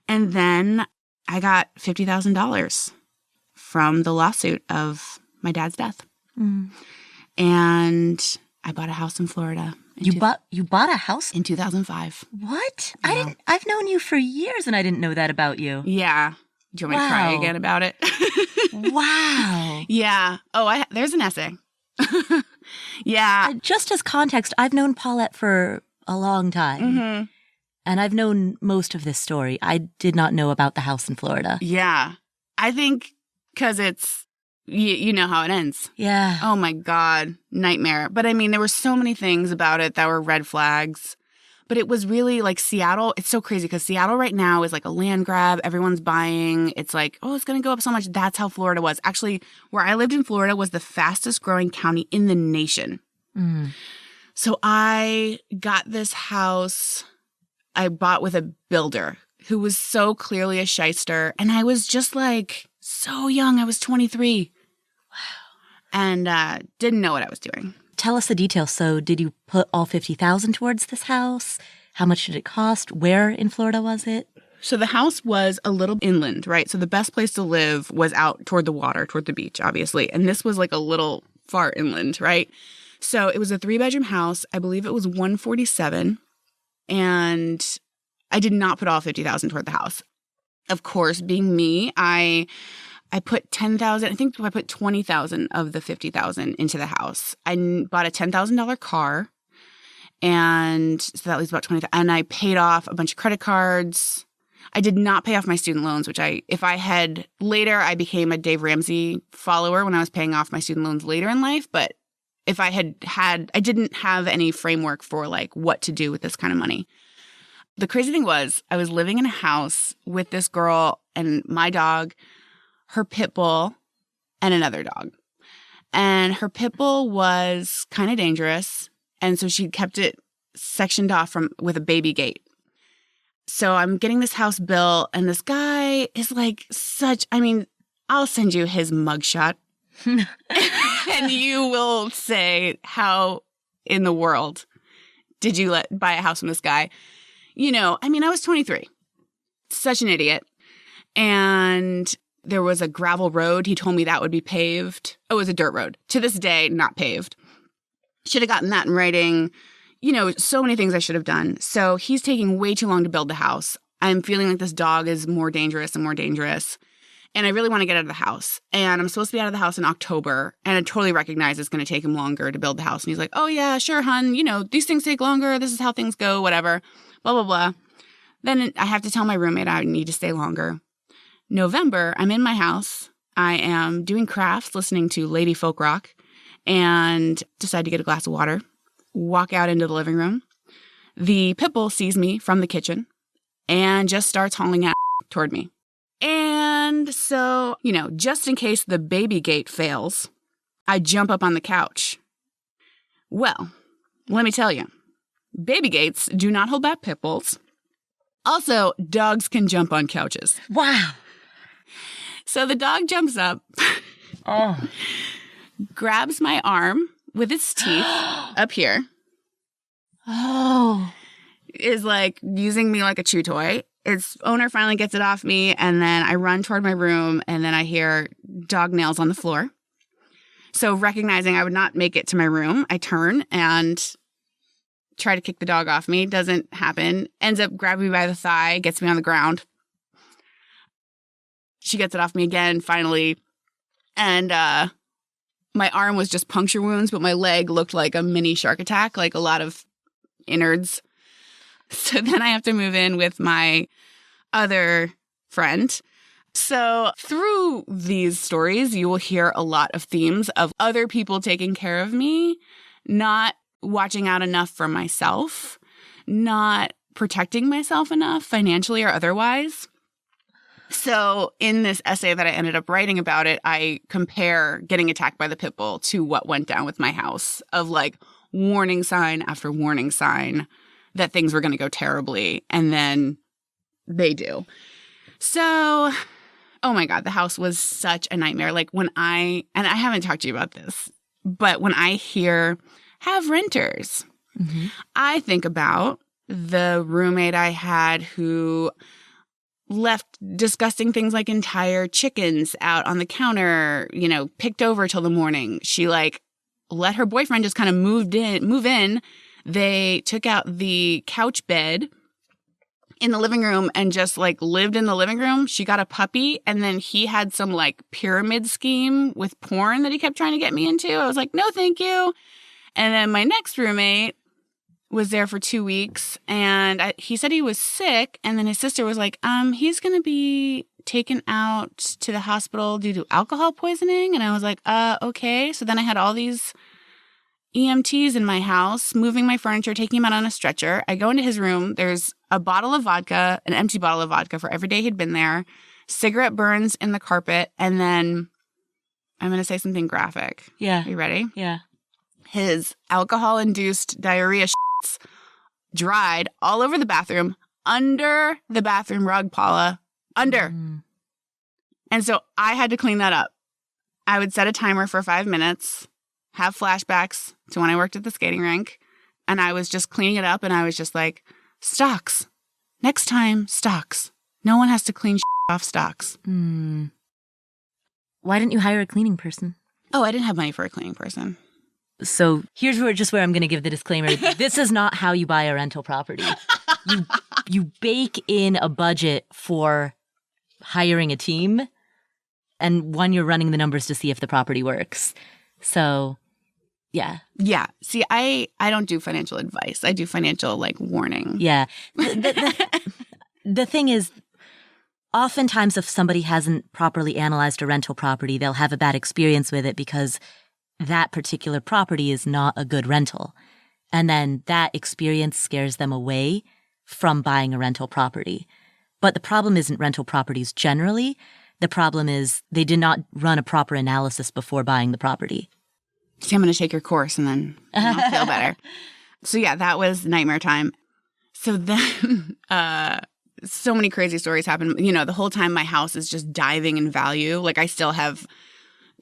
Speaker 2: And then I got $50,000 from the lawsuit of my dad's death. And I bought a house in Florida.
Speaker 1: You bought a house?
Speaker 2: In 2005.
Speaker 1: What?
Speaker 2: Yeah.
Speaker 1: I've known you for years and I didn't know that about you.
Speaker 2: Yeah. Do you want me to cry again about it?
Speaker 1: Wow.
Speaker 2: Yeah. Oh, there's an essay. Yeah.
Speaker 1: Just as context, I've known Paulette for a long time. Mm-hmm. And I've known most of this story. I did not know about the house in Florida.
Speaker 2: Yeah. I think because it's, you know how it ends.
Speaker 1: Yeah.
Speaker 2: Oh my God. Nightmare. But I mean, there were so many things about it that were red flags. But it was really like Seattle. It's so crazy because Seattle right now is like a land grab. Everyone's buying. It's like, oh, it's going to go up so much. That's how Florida was. Actually, where I lived in Florida was the fastest growing county in the nation. Mm. So I got this house I bought with a builder who was so clearly a shyster. And I was just like so young. I was 23. and didn't know what I was doing.
Speaker 1: Tell us the details. So did you put all $50,000 towards this house? How much did it cost? Where in Florida was it?
Speaker 2: So the house was a little inland, right? So the best place to live was out toward the water, toward the beach, obviously. And this was like a little far inland, right? So it was a 3-bedroom house. I believe it was 147. And I did not put all $50,000 toward the house. Of course, being me, I put $10,000. I think I put $20,000 of the $50,000 into the house. I bought a $10,000 car. And so that leaves about $20,000. And I paid off a bunch of credit cards. I did not pay off my student loans, which I became a Dave Ramsey follower when I was paying off my student loans later in life. But if I I didn't have any framework for like what to do with this kind of money. The crazy thing was I was living in a house with this girl and my dog, her pit bull, and another dog. And her pit bull was kind of dangerous. And so she kept it sectioned off with a baby gate. So I'm getting this house built, and this guy is like I'll send you his mugshot. And you will say, how in the world did you buy a house from this guy? I was 23. Such an idiot. And there was a gravel road. He told me that would be paved. Oh, it was a dirt road. To this day, not paved. Should have gotten that in writing. So many things I should have done. So he's taking way too long to build the house. I'm feeling like this dog is more dangerous and more dangerous. And I really want to get out of the house. And I'm supposed to be out of the house in October. And I totally recognize it's going to take him longer to build the house. And he's like, oh, yeah, sure, hun. These things take longer. This is how things go, whatever. Blah, blah, blah. Then I have to tell my roommate I need to stay longer. November, I'm in my house. I am doing crafts, listening to lady folk rock, and decide to get a glass of water. Walk out into the living room. The pit bull sees me from the kitchen and just starts hauling ass toward me. And so, just in case the baby gate fails, I jump up on the couch. Well, let me tell you, baby gates do not hold back pit bulls. Also, dogs can jump on couches.
Speaker 1: Wow.
Speaker 2: So the dog jumps up, grabs my arm with its teeth up here.
Speaker 1: Oh.
Speaker 2: Is like using me like a chew toy. Its owner finally gets it off me, and then I run toward my room, and then I hear dog nails on the floor. So recognizing I would not make it to my room, I turn and try to kick the dog off me. Doesn't happen. Ends up grabbing me by the thigh, gets me on the ground. She gets it off me again, finally. And my arm was just puncture wounds, but my leg looked like a mini shark attack, like a lot of innards. So then I have to move in with my other friend. So through these stories, you will hear a lot of themes of other people taking care of me, not watching out enough for myself, not protecting myself enough financially or otherwise. So in this essay that I ended up writing about it, I compare getting attacked by the pit bull to what went down with my house of like warning sign after warning sign that things were going to go terribly. And then they do. So, oh my God, the house was such a nightmare. Like and I haven't talked to you about this, but when I hear have renters, I think about the roommate I had who left disgusting things like entire chickens out on the counter, picked over till the morning. She let her boyfriend just kind of move in. They took out the couch bed in the living room and just lived in the living room. She got a puppy, and then he had some pyramid scheme with porn that he kept trying to get me into. I was like, no, thank you. And then my next roommate was there for 2 weeks, and he said he was sick. And then his sister was like, he's going to be taken out to the hospital due to alcohol poisoning. And I was like, okay. So then I had all these EMTs in my house, moving my furniture, taking him out on a stretcher. I go into his room. There's a bottle of vodka, an empty bottle of vodka for every day he'd been there, cigarette burns in the carpet, and then I'm going to say something graphic.
Speaker 1: Yeah.
Speaker 2: Are you ready?
Speaker 1: Yeah.
Speaker 2: His alcohol-induced diarrhea shits dried all over the bathroom, under the bathroom rug, Paula. Under. And so I had to clean that up. I would set a timer for 5 minutes, have flashbacks to when I worked at the skating rink, and I was just cleaning it up, and I was just like, stocks. Next time, stocks. No one has to clean off stocks.
Speaker 1: Why didn't you hire a cleaning person?
Speaker 2: Oh, I didn't have money for a cleaning person.
Speaker 1: So here's where I'm going to give the disclaimer. This is not how you buy a rental property. You bake in a budget for hiring a team, and one, you're running the numbers to see if the property works. So, yeah.
Speaker 2: Yeah. See, I don't do financial advice. I do financial, warning.
Speaker 1: Yeah. The thing is, oftentimes if somebody hasn't properly analyzed a rental property, they'll have a bad experience with it because that particular property is not a good rental. And then that experience scares them away from buying a rental property. But the problem isn't rental properties generally. The problem is they did not run a proper analysis before buying the property.
Speaker 2: See, I'm going to take your course and then I'll feel better. So yeah, that was nightmare time. So then so many crazy stories happen. The whole time my house is just diving in value. I still have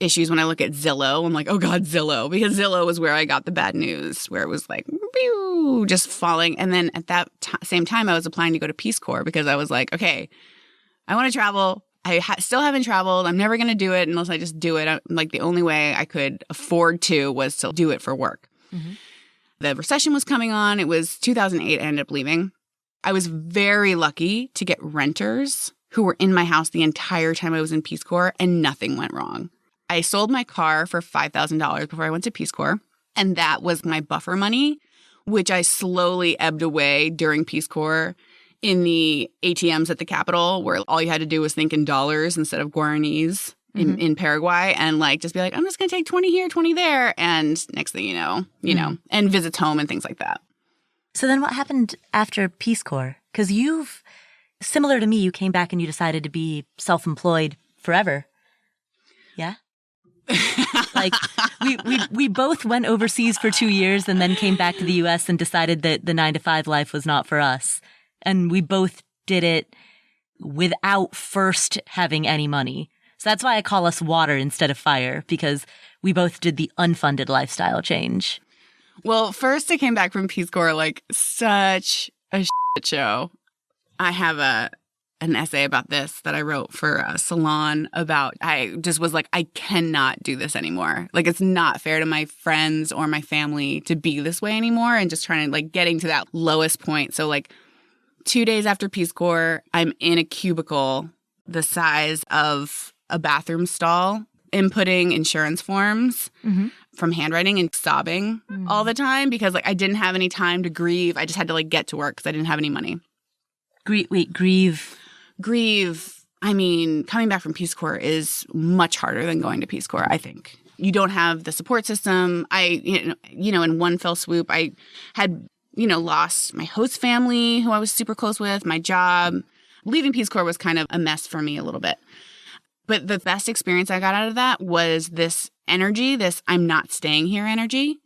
Speaker 2: issues when I look at Zillow. I'm like, oh God, Zillow. Because Zillow was where I got the bad news, where it was just falling. And then at that same time, I was applying to go to Peace Corps because I was like, okay, I want to travel. I still haven't traveled. I'm never going to do it unless I just do it. The only way I could afford to was to do it for work. Mm-hmm. The recession was coming on. It was 2008. I ended up leaving. I was very lucky to get renters who were in my house the entire time I was in Peace Corps, and nothing went wrong. I sold my car for $5,000 before I went to Peace Corps, and that was my buffer money, which I slowly ebbed away during Peace Corps in the ATMs at the Capitol, where all you had to do was think in dollars instead of guaranis in Paraguay, and just be like, I'm just going to take 20 here, 20 there, and next thing you know, and visits home and things like that.
Speaker 1: So then what happened after Peace Corps? Because similar to me, you came back and you decided to be self-employed forever. Yeah? We both went overseas for 2 years and then came back to the U.S. and decided that the 9-to-5 life was not for us. And we both did it without first having any money. So that's why I call us water instead of fire, because we both did the unfunded lifestyle change.
Speaker 2: Well, first I came back from Peace Corps such a shit show. I have an essay about this that I wrote for a salon about, I just was like, I cannot do this anymore. It's not fair to my friends or my family to be this way anymore, and just trying to getting to that lowest point. So 2 days after Peace Corps, I'm in a cubicle the size of a bathroom stall, inputting insurance forms from handwriting and sobbing all the time because I didn't have any time to grieve. I just had to get to work because I didn't have any money.
Speaker 1: Grieve.
Speaker 2: I mean, coming back from Peace Corps is much harder than going to Peace Corps, I think. You don't have the support system. In one fell swoop, I had, lost my host family who I was super close with, my job. Leaving Peace Corps was kind of a mess for me a little bit. But the best experience I got out of that was this energy, this I'm not staying here energy.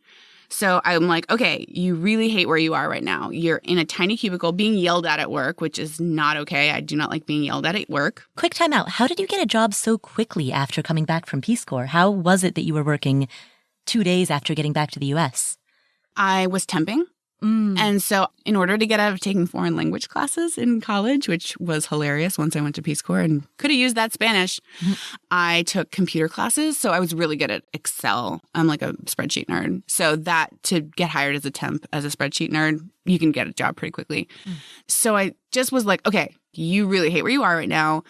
Speaker 2: So I'm like, okay, you really hate where you are right now. You're in a tiny cubicle being yelled at work, which is not okay. I do not like being yelled at work.
Speaker 1: Quick time out. How did you get a job so quickly after coming back from Peace Corps? How was it that you were working 2 days after getting back to the U.S.?
Speaker 2: I was temping. And so in order to get out of taking foreign language classes in college, which was hilarious once I went to Peace Corps and could have used that Spanish, I took computer classes. So I was really good at Excel. I'm like a spreadsheet nerd. So that to get hired as a temp, as a spreadsheet nerd, you can get a job pretty quickly. So I just was like, okay, you really hate where you are right now.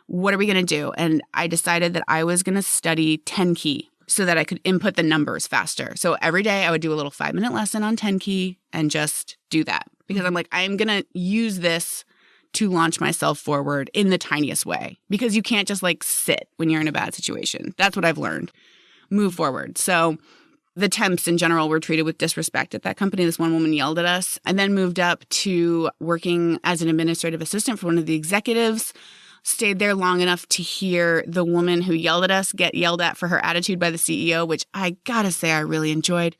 Speaker 2: What are we going to do? And I decided that I was going to study 10 key. So that I could input the numbers faster. So every day I would do a little 5-minute lesson on 10 key and just do that. Because I'm like, I'm going to use this to launch myself forward in the tiniest way. Because you can't just sit when you're in a bad situation. That's what I've learned. Move forward. So the temps in general were treated with disrespect at that company. This one woman yelled at us. I then moved up to working as an administrative assistant for one of the executives. Stayed there long enough to hear the woman who yelled at us get yelled at for her attitude by the CEO, which I gotta say I really enjoyed.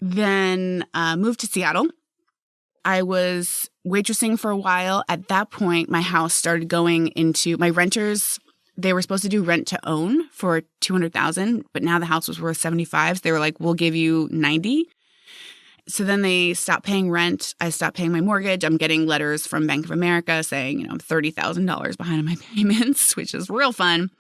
Speaker 2: Then moved to Seattle. I was waitressing for a while. At that point, my house started going into my renters they were supposed to do rent to own for $200,000, but now the house was worth $75,000. So they were like, we'll give you $90,000. So then they stopped paying rent. I stopped paying my mortgage. I'm getting letters from Bank of America saying, I'm $30,000 behind on my payments, which is real fun.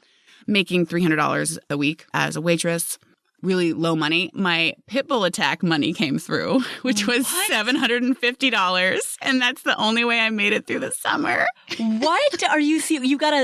Speaker 2: Making $300 a week as a waitress. Really low money. My pit bull attack money came through, which was $750, and that's the only way I made it through the summer.
Speaker 1: What are you? You got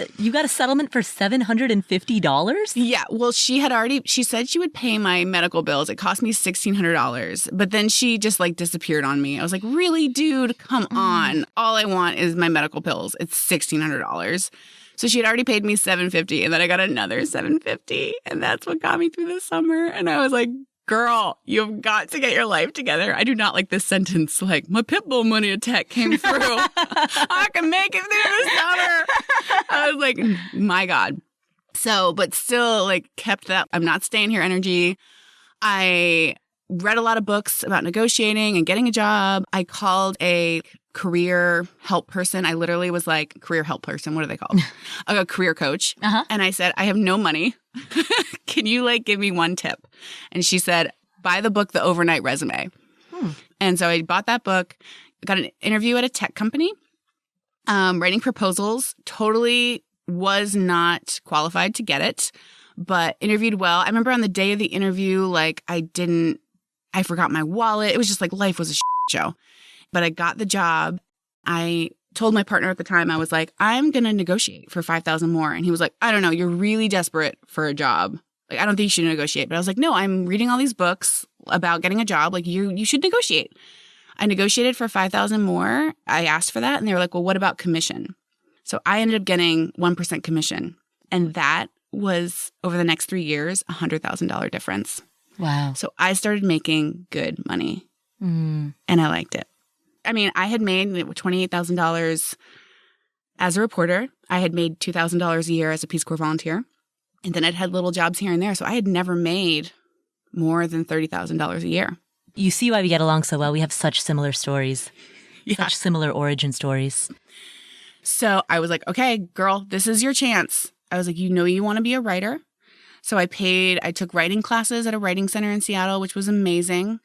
Speaker 1: a settlement for $750?
Speaker 2: Yeah. Well, she said she would pay my medical bills. It cost me $1,600, but then she just disappeared on me. I was like, really, dude? Come on. All I want is my medical bills. It's $1,600. So she had already paid me $750, and then I got another $750, and that's what got me through the summer. And I was like, girl, you've got to get your life together. I do not like this sentence, my pit bull money attack came through. I can make it through the summer. I was like, my God. So, but still kept that I'm not staying here energy. I read a lot of books about negotiating and getting a job. I called a career help person. I literally was like, career help person. What are they called? A career coach. Uh-huh. And I said, I have no money. Can you give me one tip? And she said, buy the book, The Overnight Resume. And so I bought that book, got an interview at a tech company, writing proposals, totally was not qualified to get it, but interviewed well. I remember on the day of the interview, I forgot my wallet. It was just life was a show. But I got the job. I told my partner at the time, I was like, I'm going to negotiate for $5,000 more. And he was like, I don't know. You're really desperate for a job. I don't think you should negotiate. But I was like, no, I'm reading all these books about getting a job. You should negotiate. I negotiated for $5,000 more. I asked for that. And they were like, well, what about commission? So I ended up getting 1% commission. And that was, over the next 3 years, $100,000 difference.
Speaker 1: Wow.
Speaker 2: So I started making good money. And I liked it. I mean, I had made $28,000 as a reporter. I had made $2,000 a year as a Peace Corps volunteer. And then I'd had little jobs here and there. So I had never made more than $30,000 a year.
Speaker 1: You see why we get along so well. We have such similar stories, such similar origin stories.
Speaker 2: So I was like, okay, girl, this is your chance. I was like, you want to be a writer. So I took writing classes at a writing center in Seattle, which was amazing.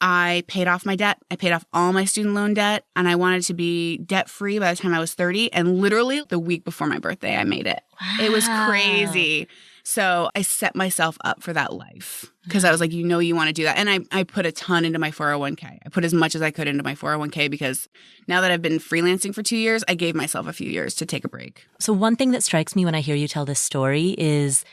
Speaker 2: I paid off my debt. I paid off all my student loan debt, and I wanted to be debt-free by the time I was 30. And literally the week before my birthday, I made it. Wow. It was crazy. So I set myself up for that life because I was like, you want to do that. And I put a ton into my 401k. I put as much as I could into my 401k because now that I've been freelancing for 2 years, I gave myself a few years to take a break.
Speaker 1: So one thing that strikes me when I hear you tell this story is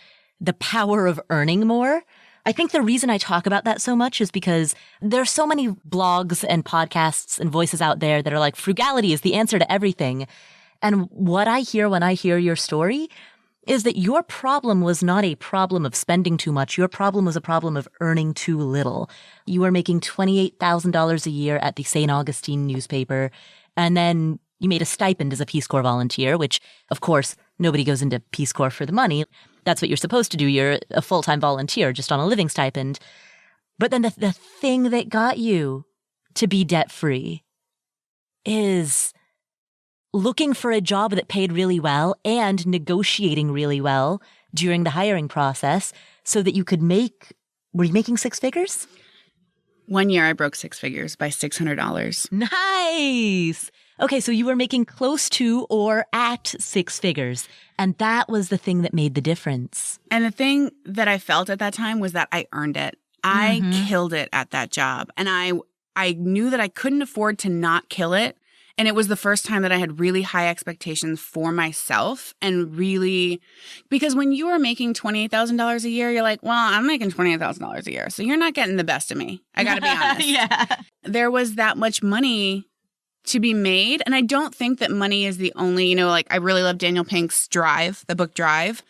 Speaker 1: the power of earning more. I think the reason I talk about that so much is because there's so many blogs and podcasts and voices out there that are like, frugality is the answer to everything. And what I hear when I hear your story is that your problem was not a problem of spending too much. Your problem was a problem of earning too little. You were making $28,000 a year at the St. Augustine newspaper, and then you made a stipend as a Peace Corps volunteer, which, of course, nobody goes into Peace Corps for the money. That's what you're supposed to do. You're a full-time volunteer just on a living stipend. But then the thing that got you to be debt-free is looking for a job that paid really well and negotiating really well during the hiring process so that you could were you making six figures?
Speaker 2: 1 year I broke six figures by $600.
Speaker 1: Nice. Okay, so you were making close to or at six figures, and that was the thing that made the difference.
Speaker 2: And the thing that I felt at that time was that I earned it. I killed it at that job, and I knew that I couldn't afford to not kill it, and it was the first time that I had really high expectations for myself and really – because when you are making $28,000 a year, you're like, well, I'm making $28,000 a year, so you're not getting the best of me. I got to be honest.
Speaker 1: Yeah.
Speaker 2: There was that much money to be made. And I don't think that money is the only, I really love Daniel Pink's Drive, the book Drive.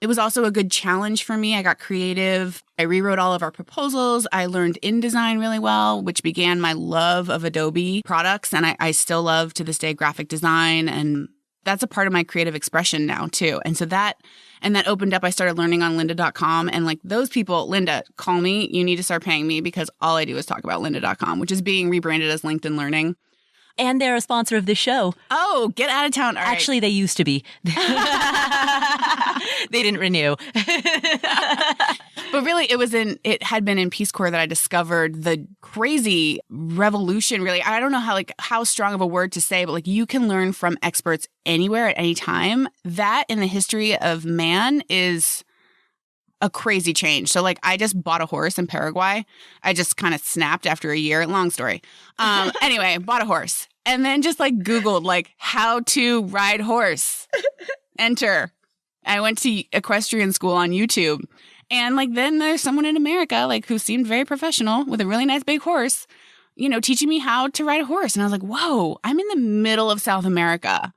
Speaker 2: It was also a good challenge for me. I got creative. I rewrote all of our proposals. I learned InDesign really well, which began my love of Adobe products. And I still love to this day graphic design. And that's a part of my creative expression now too. And so that opened up. I started learning on lynda.com, and those people, Lynda, call me. You need to start paying me because all I do is talk about lynda.com, which is being rebranded as LinkedIn Learning.
Speaker 1: And they're a sponsor of this show.
Speaker 2: Oh, get out of town. All right.
Speaker 1: Actually, they used to be. They didn't renew.
Speaker 2: But really, it had been in Peace Corps that I discovered the crazy revolution, really. I don't know how strong of a word to say, but like you can learn from experts anywhere at any time. That in the history of man is a crazy change. So like I just bought a horse in Paraguay. I just kind of snapped after a year. Long story. Anyway, bought a horse and then just like Googled like how to ride horse. Enter. I went to equestrian school on YouTube. And like then there's someone in America like who seemed very professional with a really nice big horse, teaching me how to ride a horse. And I was like, whoa, I'm in the middle of South America.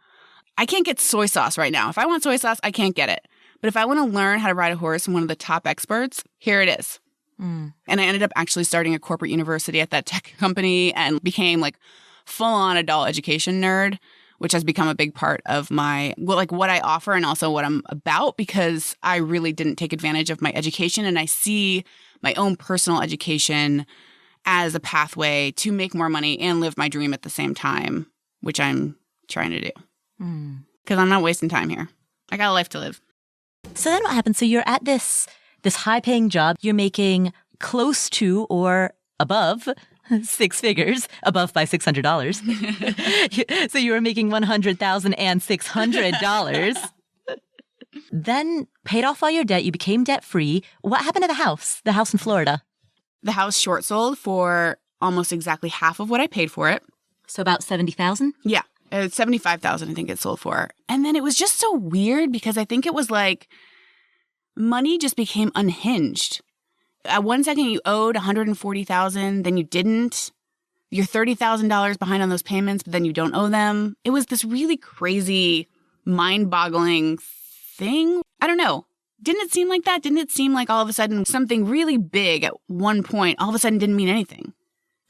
Speaker 2: I can't get soy sauce right now. If I want soy sauce, I can't get it. But if I want to learn how to ride a horse from one of the top experts, here it is. And I ended up actually starting a corporate university at that tech company and became like full-on adult education nerd, which has become a big part of what I offer and also what I'm about, because I really didn't take advantage of my education. And I see my own personal education as a pathway to make more money and live my dream at the same time, which I'm trying to do. Because I'm not wasting time here. I got a life to live.
Speaker 1: So then what happens? So you're at this high-paying job. You're making close to or above 6 figures, above by $600. So you were making $100,600. Then paid off all your debt. You became debt-free. What happened to the house in Florida?
Speaker 2: The house short sold for almost exactly half of what I paid for it.
Speaker 1: So about $70,000?
Speaker 2: Yeah. $75,000 I think it sold for. And then it was just so weird because I think it was like money just became unhinged. At one second you owed $140,000, then you didn't. You're $30,000 behind on those payments, but then you don't owe them. It was this really crazy, mind-boggling thing. I don't know. Didn't it seem like that? Didn't it seem like all of a sudden something really big at one point all of a sudden didn't mean anything?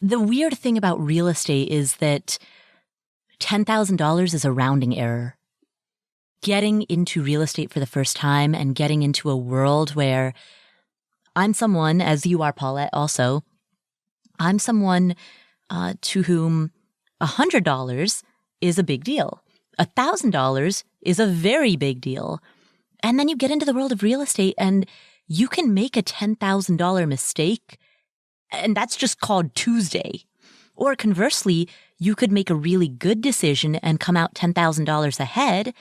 Speaker 1: The weird thing about real estate is that $10,000 is a rounding error. Getting into real estate for the first time and getting into a world where I'm someone, as you are, Paulette, also, I'm someone to whom $100 is a big deal. $1,000 is a very big deal. And then you get into the world of real estate and you can make a $10,000 mistake, and that's just called Tuesday. Or conversely, you could make a really good decision and come out $10,000 ahead,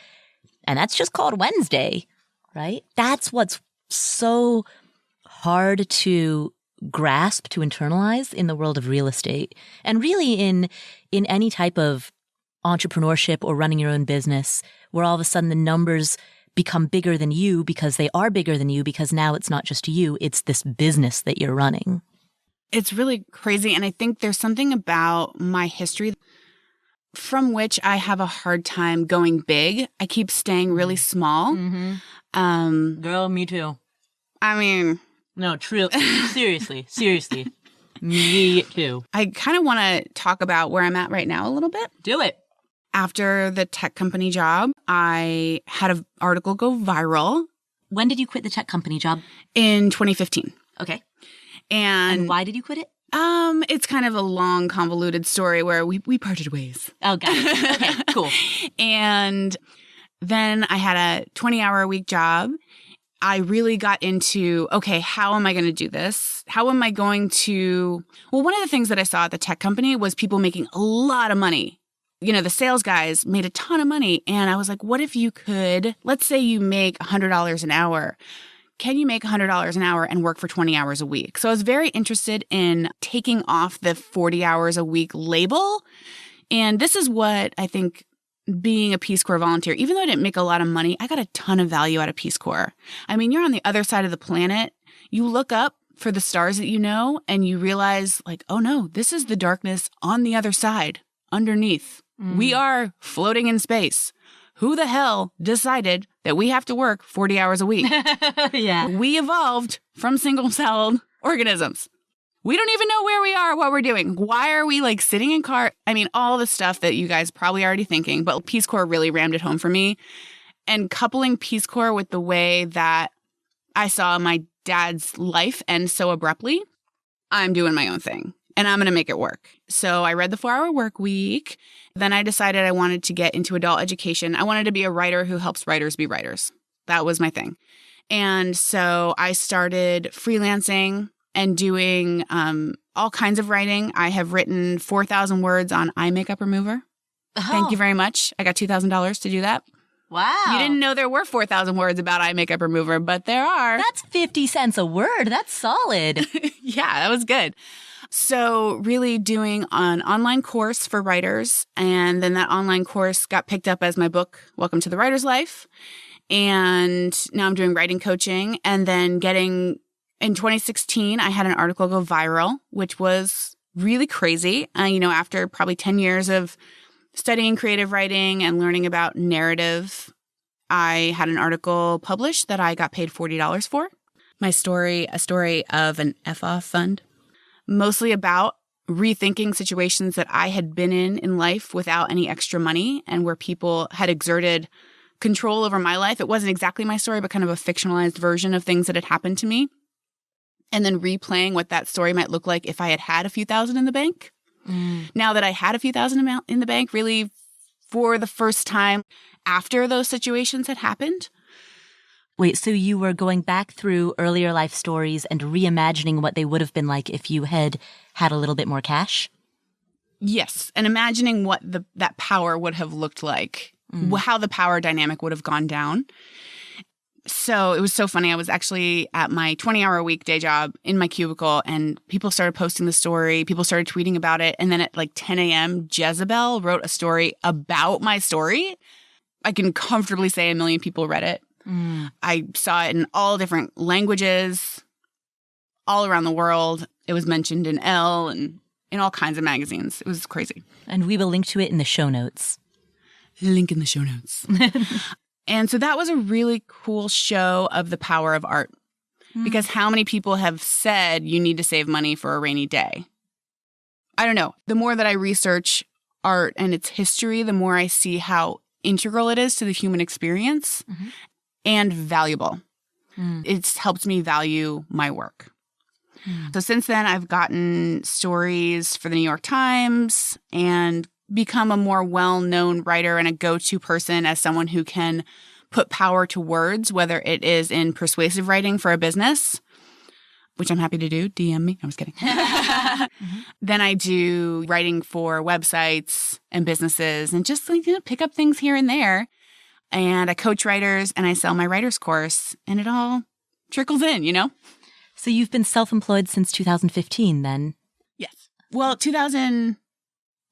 Speaker 1: and that's just called Wednesday, right? That's what's so hard to grasp, to internalize in the world of real estate. And really in any type of entrepreneurship or running your own business, where all of a sudden the numbers become bigger than you because they are bigger than you, because now it's not just you, it's this business that you're running.
Speaker 2: It's really crazy. And I think there's something about my history from which I have a hard time going big. I keep staying really small.
Speaker 1: Mm-hmm. Girl, me too.
Speaker 2: I mean...
Speaker 1: No, true. Seriously. Me too.
Speaker 2: I kind of want to talk about where I'm at right now a little bit.
Speaker 1: Do it.
Speaker 2: After the tech company job, I had an article go viral.
Speaker 1: When did you quit the tech company job?
Speaker 2: In 2015.
Speaker 1: Okay.
Speaker 2: And
Speaker 1: why did you quit it?
Speaker 2: It's kind of a long, convoluted story where we parted ways.
Speaker 1: Oh, got it. Okay, cool.
Speaker 2: And then I had a 20-hour-a-week job. I really got into, okay, how am I going to do this? How am I going to... Well, one of the things that I saw at the tech company was people making a lot of money. The sales guys made a ton of money. And I was like, what if you could, let's say you make $100 an hour. Can you make $100 an hour and work for 20 hours a week? So I was very interested in taking off the 40 hours a week label. And this is what I think being a Peace Corps volunteer, even though I didn't make a lot of money, I got a ton of value out of Peace Corps. I mean, you're on the other side of the planet. You look up for the stars that you know, and you realize like, oh no, this is the darkness on the other side, underneath. We are floating in space. Who the hell decided that we have to work 40 hours a week?
Speaker 1: Yeah.
Speaker 2: We evolved from single-celled organisms. We don't even know where we are, what we're doing. Why are we like sitting in car? I mean, all the stuff that you guys probably already thinking, but Peace Corps really rammed it home for me. And coupling Peace Corps with the way that I saw my dad's life end so abruptly, I'm doing my own thing. and I'm going to make it work. So I read The 4-Hour Work Week. Then I decided I wanted to get into adult education. I wanted to be a writer who helps writers be writers. That was my thing. And so I started freelancing and doing all kinds of writing. I have written 4,000 words on eye makeup remover. Oh. Thank you very much. I got $2,000 to do that.
Speaker 1: Wow.
Speaker 2: You didn't know there were 4,000 words about eye makeup remover, but there are.
Speaker 1: That's 50 cents a word. That's solid.
Speaker 2: Yeah, that was good. So really doing an online course for writers. And then that online course got picked up as my book, Welcome to the Writer's Life. And now I'm doing writing coaching. And then in 2016, I had an article go viral, which was really crazy. After probably 10 years of studying creative writing and learning about narrative, I had an article published that I got paid $40 for. My story, a story of an F-off fund, mostly about rethinking situations that I had been in life without any extra money and where people had exerted control over my life. It wasn't exactly my story, but kind of a fictionalized version of things that had happened to me. And then replaying what that story might look like if I had had a few thousand in the bank. Now that I had a few thousand in the bank, really for the first time after those situations had happened.
Speaker 1: Wait, so you were going back through earlier life stories and reimagining what they would have been like if you had had a little bit more cash?
Speaker 2: Yes, and imagining what that power would have looked like, how the power dynamic would have gone down. So it was so funny. I was actually at my 20-hour a week day job in my cubicle, and people started posting the story. People started tweeting about it. And then at like 10 a.m., Jezebel wrote a story about my story. I can comfortably say 1 million people read it. I saw it in all different languages, all around the world. It was mentioned in ELLE and in all kinds of magazines. It was crazy.
Speaker 1: And we will link to it in the show notes.
Speaker 2: Link in the show notes. And so that was a really cool show of the power of art, because how many people have said you need to save money for a rainy day? I don't know. The more that I research art and its history, the more I see how integral it is to the human experience and valuable. It's helped me value my work. So since then, I've gotten stories for the New York Times and become a more well-known writer and a go-to person as someone who can put power to words, whether it is in persuasive writing for a business, which I'm happy to do. DM me. I was kidding. Then I do writing for websites and businesses and just pick up things here and there. And I coach writers and I sell my writer's course, and it all trickles in,
Speaker 1: So you've been self-employed since 2015 then?
Speaker 2: Yes. Well,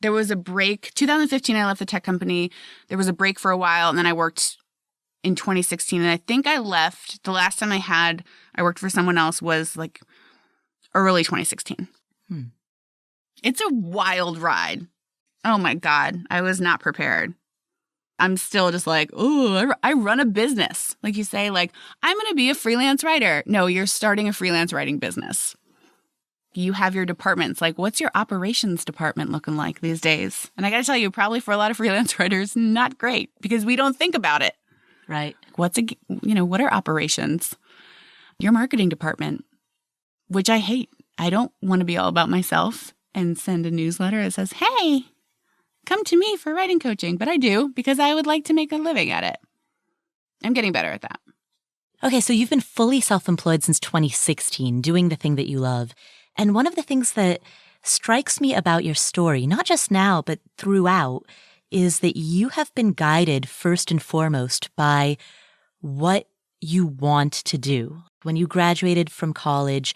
Speaker 2: there was a break. 2015, I left the tech company. There was a break for a while, and then I worked in 2016. And I think I left, the last time I worked for someone else was like early 2016. It's a wild ride. Oh my God. I was not prepared. I'm still just like, oh, I run a business. Like you say, like, I'm going to be a freelance writer. No, you're starting a freelance writing business. You have your departments. Like, what's your operations department looking like these days? And I got to tell you, probably for a lot of freelance writers, not great, because we don't think about it.
Speaker 1: Right.
Speaker 2: What are operations? Your marketing department, which I hate. I don't want to be all about myself and send a newsletter that says, hey, come to me for writing coaching. But I do, because I would like to make a living at it. I'm getting better at that.
Speaker 1: Okay, so you've been fully self-employed since 2016, doing the thing that you love. And one of the things that strikes me about your story, not just now, but throughout, is that you have been guided first and foremost by what you want to do. When you graduated from college,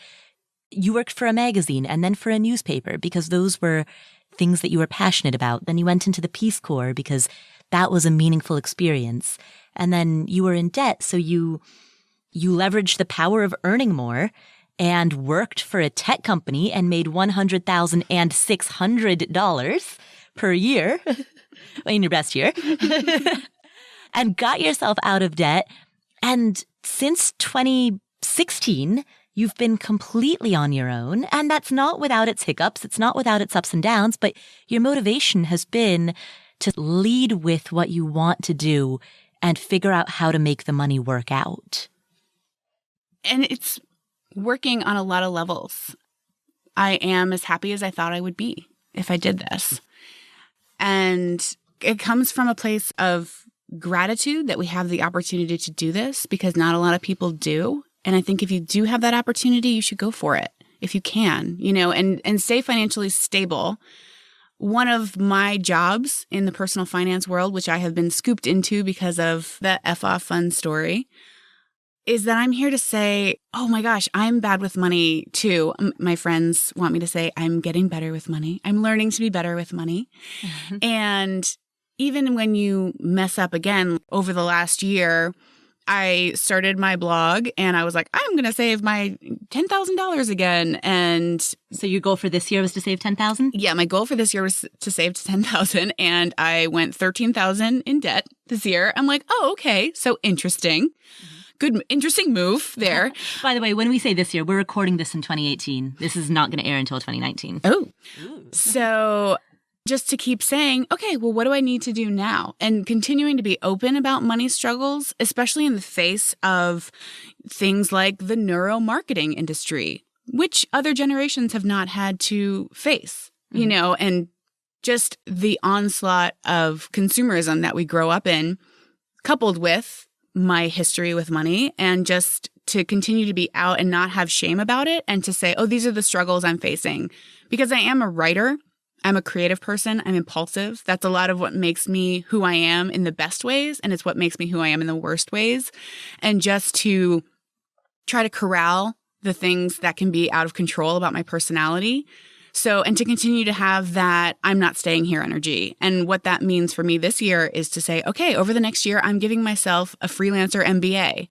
Speaker 1: you worked for a magazine and then for a newspaper because those were things that you were passionate about. Then you went into the Peace Corps because that was a meaningful experience. And then you were in debt, so you leveraged the power of earning more and worked for a tech company and made $100,600 per year in your best year and got yourself out of debt. And since 2016, you've been completely on your own. And that's not without its hiccups. It's not without its ups and downs, but your motivation has been to lead with what you want to do and figure out how to make the money work out.
Speaker 2: And it's working on a lot of levels. I am as happy as I thought I would be if I did this. And it comes from a place of gratitude that we have the opportunity to do this, because not a lot of people do. And I think if you do have that opportunity, you should go for it if you can, and stay financially stable. One of my jobs in the personal finance world, which I have been scooped into because of the F-off fun story, is that I'm here to say, oh my gosh, I'm bad with money too. My friends want me to say I'm getting better with money. I'm learning to be better with money. And even when you mess up again, over the last year, I started my blog and I was like, I'm going to save my $10,000 again. And
Speaker 1: so your goal for this year was to save $10,000?
Speaker 2: Yeah, my goal for this year was to save $10,000, and I went $13,000 in debt this year. I'm like, oh, okay. So interesting. Good, interesting move there.
Speaker 1: By the way, when we say this year, we're recording this in 2018. This is not going to air until 2019.
Speaker 2: Oh, so just to keep saying, okay, well, what do I need to do now? And continuing to be open about money struggles, especially in the face of things like the neuromarketing industry, which other generations have not had to face, and just the onslaught of consumerism that we grow up in, coupled with my history with money, and just to continue to be out and not have shame about it, and to say, oh, these are the struggles I'm facing. Because I am a writer. I'm a creative person. I'm impulsive. That's a lot of what makes me who I am in the best ways. And it's what makes me who I am in the worst ways. And just to try to corral the things that can be out of control about my personality. So, and to continue to have that I'm not staying here energy. And what that means for me this year is to say, okay, over the next year, I'm giving myself a freelancer MBA.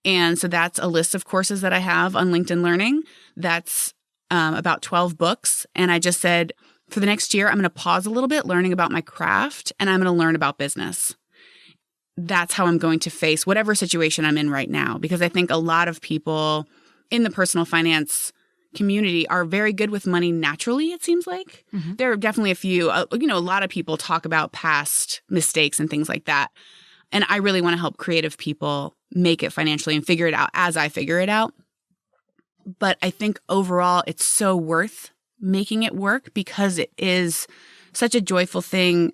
Speaker 2: And so that's a list of courses that I have on LinkedIn Learning. That's about 12 books. And I just said, for the next year, I'm going to pause a little bit learning about my craft, and I'm going to learn about business. That's how I'm going to face whatever situation I'm in right now, because I think a lot of people in the personal finance community are very good with money naturally, it seems like. Mm-hmm. There are definitely a few, a lot of people talk about past mistakes and things like that. And I really want to help creative people make it financially and figure it out as I figure it out. But I think overall, it's so worth making it work, because it is such a joyful thing.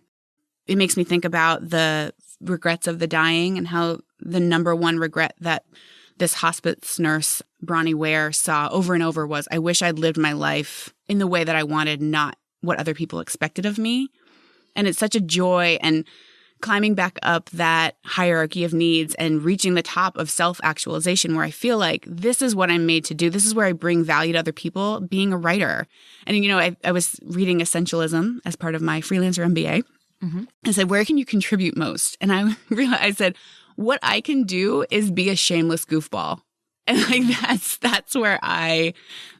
Speaker 2: It makes me think about the regrets of the dying, and how the number one regret that this hospice nurse, Bronnie Ware, saw over and over was, I wish I'd lived my life in the way that I wanted, not what other people expected of me. And it's such a joy, and climbing back up that hierarchy of needs and reaching the top of self-actualization, where I feel like this is what I'm made to do. This is where I bring value to other people, being a writer. And, I was reading Essentialism as part of my freelancer MBA. Mm-hmm. I said, where can you contribute most? And I realized, I said, what I can do is be a shameless goofball. And that's where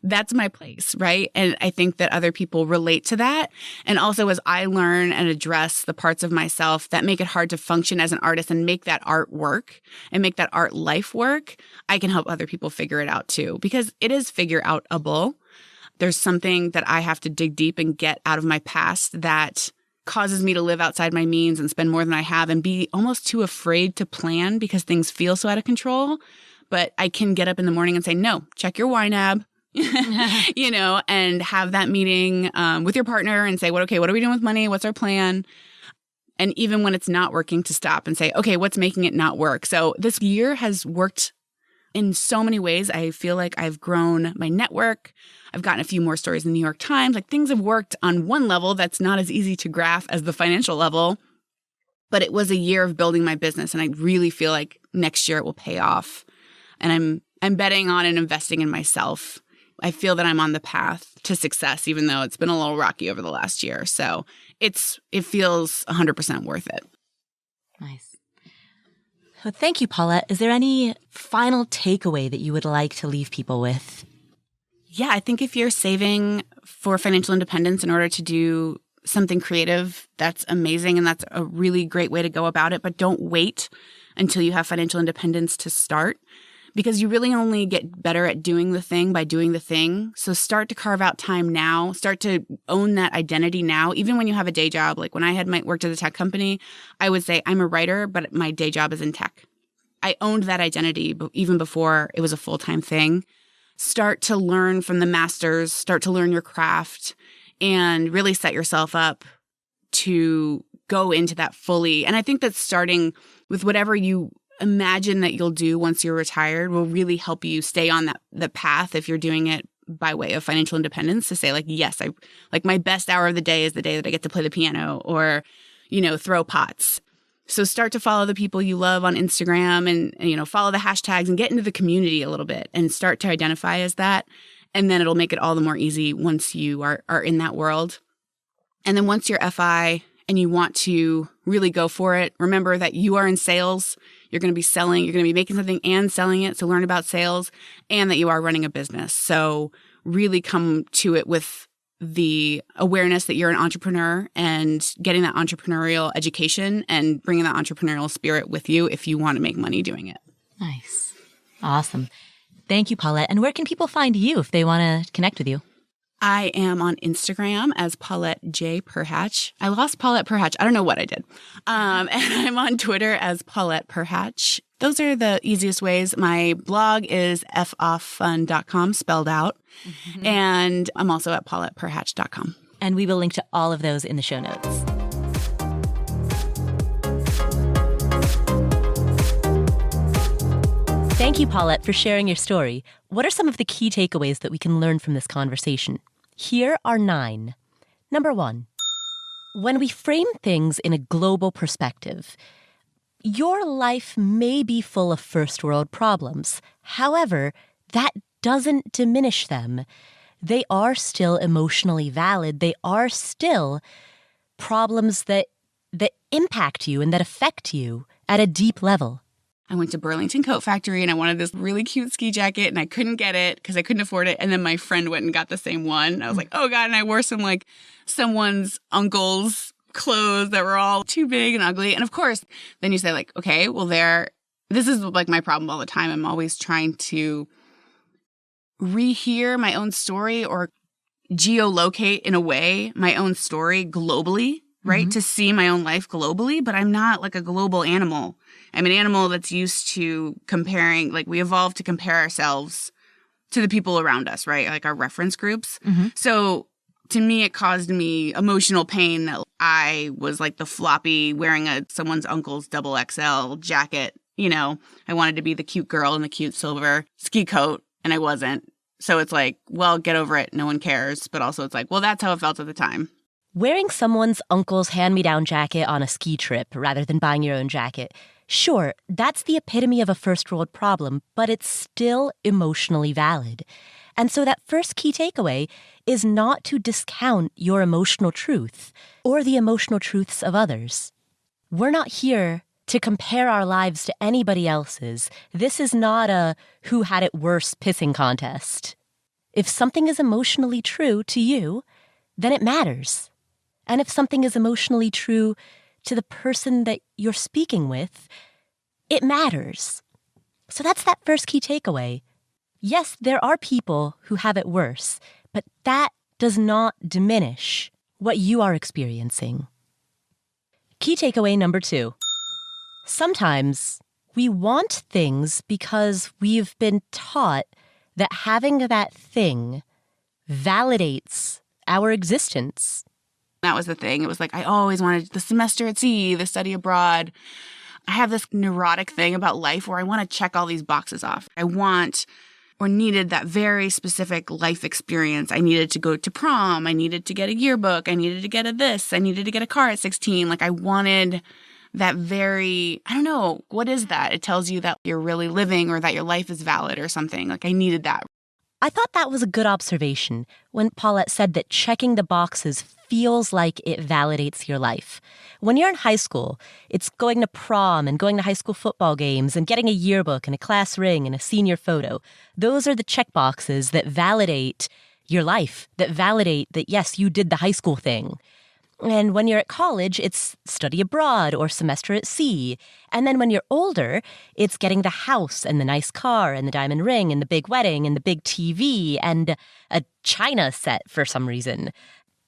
Speaker 2: that's my place, right? And I think that other people relate to that. And also, as I learn and address the parts of myself that make it hard to function as an artist and make that art work and make that art life work, I can help other people figure it out too, because it is figure outable. There's something that I have to dig deep and get out of my past that causes me to live outside my means and spend more than I have and be almost too afraid to plan because things feel so out of control. But I can get up in the morning and say, no, check your YNAB, and have that meeting with your partner and say, what are we doing with money? What's our plan? And even when it's not working, to stop and say, okay, what's making it not work? So this year has worked in so many ways. I feel like I've grown my network. I've gotten a few more stories in the New York Times. Like, things have worked on one level that's not as easy to graph as the financial level. But it was a year of building my business, and I really feel like next year it will pay off. And I'm betting on and investing in myself. I feel that I'm on the path to success, even though it's been a little rocky over the last year. So it feels 100% worth it.
Speaker 1: Nice. Well, thank you, Paulette. Is there any final takeaway that you would like to leave people with?
Speaker 2: Yeah, I think if you're saving for financial independence in order to do something creative, that's amazing. And that's a really great way to go about it. But don't wait until you have financial independence to start, because you really only get better at doing the thing by doing the thing. So start to carve out time now. Start to own that identity now, even when you have a day job. Like when I had worked at a tech company, I would say I'm a writer, but my day job is in tech. I owned that identity even before it was a full-time thing. start to learn from the masters, start to learn your craft, and really set yourself up to go into that fully. And I think that starting with whatever you imagine that you'll do once you're retired will really help you stay on the path if you're doing it by way of financial independence, to say like, yes, I like my best hour of the day is the day that I get to play the piano or, throw pots. So start to follow the people you love on Instagram and follow the hashtags and get into the community a little bit and start to identify as that. And then it'll make it all the more easy once you are in that world. And then once you're FI and you want to really go for it, remember that you are in sales. You're going to be selling, you're going to be making something and selling it. So learn about sales, and that you are running a business. So really come to it with the awareness that you're an entrepreneur and getting that entrepreneurial education and bringing that entrepreneurial spirit with you if you want to make money doing it.
Speaker 1: Nice. Awesome. Thank you, Paulette. And where can people find you if they want to connect with you?
Speaker 2: I am on Instagram as Paulette J. Perhach. I lost Paulette Perhach. I don't know what I did. And I'm on Twitter as Paulette Perhach. Those are the easiest ways. My blog is foffun.com, spelled out. Mm-hmm. And I'm also at pauletteperhach.com.
Speaker 1: And we will link to all of those in the show notes. Thank you, Paulette, for sharing your story. What are some of the key takeaways that we can learn from this conversation? Here are 9. Number 1, when we frame things in a global perspective, your life may be full of first world problems. However, that doesn't diminish them. They are still emotionally valid. They are still problems that impact you and that affect you at a deep level.
Speaker 2: I went to Burlington Coat Factory and I wanted this really cute ski jacket and I couldn't get it because I couldn't afford it. And then my friend went and got the same one. I was like, oh God. And I wore someone's uncle's clothes that were all too big and ugly. And of course, then you say like, okay, well this is like my problem all the time. I'm always trying to rehear my own story or geolocate in a way my own story globally, right? Mm-hmm. To see my own life globally, but I'm not like a global animal. I'm an animal that's used to comparing, like we evolved to compare ourselves to the people around us, right? Like our reference groups. Mm-hmm. So to me, it caused me emotional pain that I was like the floppy wearing someone's uncle's XXL jacket. I wanted to be the cute girl in the cute silver ski coat and I wasn't. So it's like, well, get over it. No one cares. But also it's like, well, that's how it felt at the time.
Speaker 1: Wearing someone's uncle's hand-me-down jacket on a ski trip rather than buying your own jacket. Sure, that's the epitome of a first-world problem, but it's still emotionally valid. And so that first key takeaway is not to discount your emotional truth or the emotional truths of others. We're not here to compare our lives to anybody else's. This is not a who had it worse pissing contest. If something is emotionally true to you, then it matters. And if something is emotionally true to the person that you're speaking with, it matters. So that's that first key takeaway. Yes, there are people who have it worse, but that does not diminish what you are experiencing. Key takeaway number 2. Sometimes we want things because we've been taught that having that thing validates our existence.
Speaker 2: That was the thing. It was like, I always wanted the semester at sea, the study abroad. I have this neurotic thing about life where I want to check all these boxes off. I want or needed that very specific life experience. I needed to go to prom. I needed to get a yearbook. I needed to get a this. I needed to get a car at 16. Like I wanted that very, I don't know, what is that? It tells you that you're really living or that your life is valid or something. Like I needed that.
Speaker 1: I thought that was a good observation when Paulette said that checking the boxes feels like it validates your life. When you're in high school, it's going to prom and going to high school football games and getting a yearbook and a class ring and a senior photo. Those are the check boxes that validate your life, that validate that, yes, you did the high school thing. And when you're at college, it's study abroad or semester at sea. And then when you're older, it's getting the house and the nice car and the diamond ring and the big wedding and the big TV and a china set for some reason.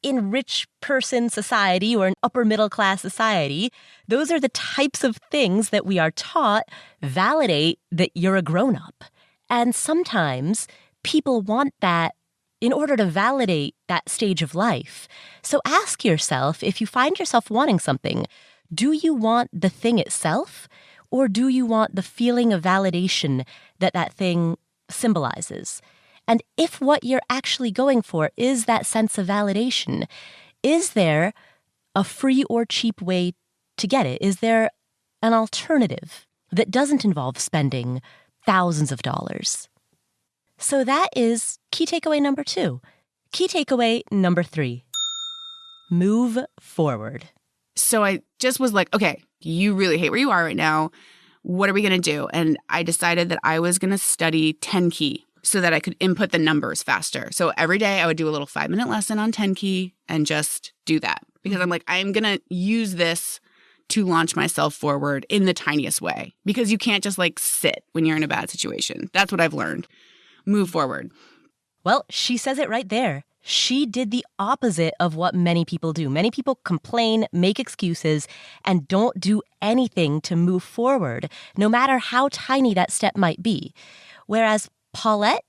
Speaker 1: In rich person society or an upper middle class society, those are the types of things that we are taught validate that you're a grown-up. And sometimes people want that in order to validate that stage of life. So ask yourself, if you find yourself wanting something, do you want the thing itself, or do you want the feeling of validation that that thing symbolizes? And if what you're actually going for is that sense of validation, is there a free or cheap way to get it? Is there an alternative that doesn't involve spending thousands of dollars? So that is key takeaway number 2. Key takeaway number 3, move forward.
Speaker 2: So I just was like, okay, you really hate where you are right now. What are we going to do? And I decided that I was going to study 10 key so that I could input the numbers faster. So every day I would do a little 5-minute lesson on 10 key and just do that. Because I'm like, I'm going to use this to launch myself forward in the tiniest way. Because you can't just like sit when you're in a bad situation. That's what I've learned. Move forward.
Speaker 1: Well, she says it right there. She did the opposite of what many people do. Many people complain, make excuses, and don't do anything to move forward, no matter how tiny that step might be. Whereas Paulette,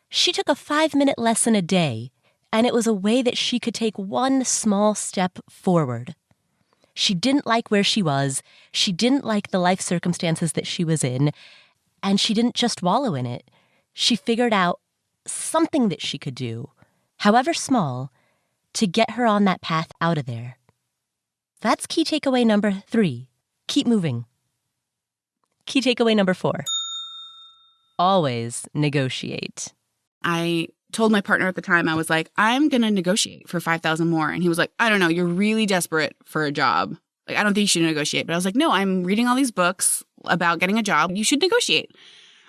Speaker 1: she took a 5-minute lesson a day, and it was a way that she could take one small step forward. She didn't like where she was, she didn't like the life circumstances that she was in, and she didn't just wallow in it. She figured out something that she could do, however small, to get her on that path out of there. That's key takeaway number 3. Keep moving. Key takeaway number 4. Always negotiate.
Speaker 2: I told my partner at the time, I was like, I'm going to negotiate for $5,000 more. And he was like, I don't know, you're really desperate for a job. Like, I don't think you should negotiate. But I was like, no, I'm reading all these books about getting a job. You should negotiate.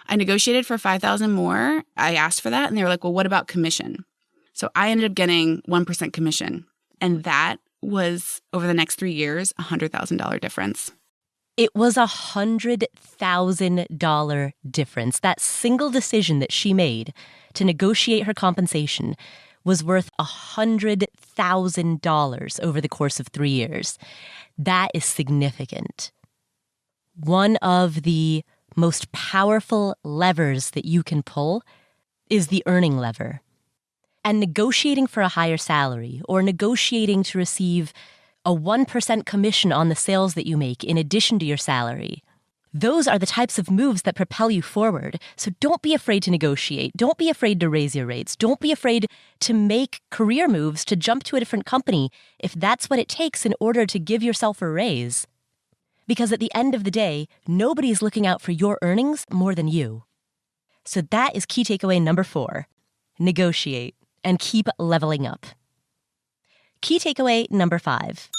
Speaker 2: I negotiated for $5,000 more. I asked for that. And they were like, well, what about commission? So I ended up getting 1% commission. And that was, over the next 3 years, $100,000 difference.
Speaker 1: It was $100,000 difference. That single decision that she made to negotiate her compensation was worth $100,000 over the course of 3 years. That is significant. One of the most powerful levers that you can pull is the earning lever. And negotiating for a higher salary or negotiating to receive a 1% commission on the sales that you make in addition to your salary, those are the types of moves that propel you forward. So don't be afraid to negotiate. Don't be afraid to raise your rates. Don't be afraid to make career moves, to jump to a different company if that's what it takes in order to give yourself a raise. Because at the end of the day, nobody's looking out for your earnings more than you. So that is key takeaway number 4. Negotiate and keep leveling up. Key takeaway number 5.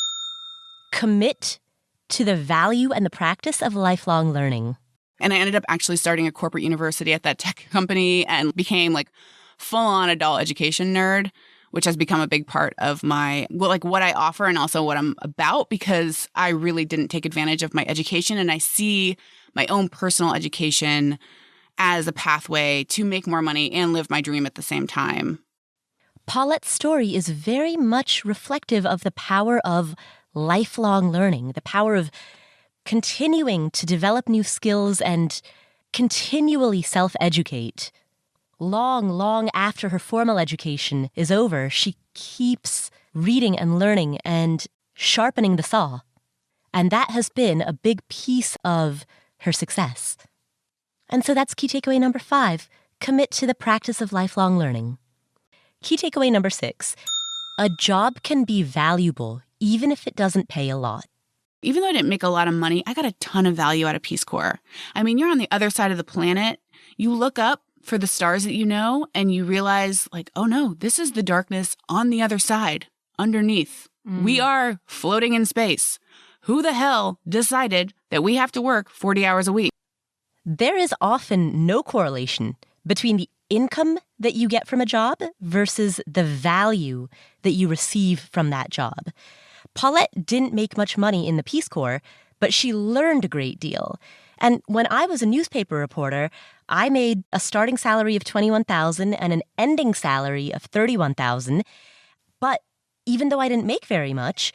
Speaker 1: Commit to the value and the practice of lifelong learning.
Speaker 2: And I ended up actually starting a corporate university at that tech company and became like full-on adult education nerd, which has become a big part of my, what I offer and also what I'm about, because I really didn't take advantage of my education. And I see my own personal education as a pathway to make more money and live my dream at the same time.
Speaker 1: Paulette's story is very much reflective of the power of lifelong learning, the power of continuing to develop new skills and continually self-educate. Long after her formal education is over, she keeps reading and learning and sharpening the saw. And that has been a big piece of her success. And so that's key takeaway number 5. Commit to the practice of lifelong learning. Key takeaway number 6. A job can be valuable even if it doesn't pay a lot.
Speaker 2: Even though I didn't make a lot of money, I got a ton of value out of Peace Corps. I mean, you're on the other side of the planet. You look up for the stars that you know, and you realize, like, oh no, this is the darkness on the other side, underneath. We are floating in space. Who the hell decided that we have to work 40 hours a week?
Speaker 1: There is often no correlation between the income that you get from a job versus the value that you receive from that job. Paulette didn't make much money in the Peace Corps, but she learned a great deal. And when I was a newspaper reporter, I made a starting salary of $21,000 and an ending salary of $31,000. But even though I didn't make very much,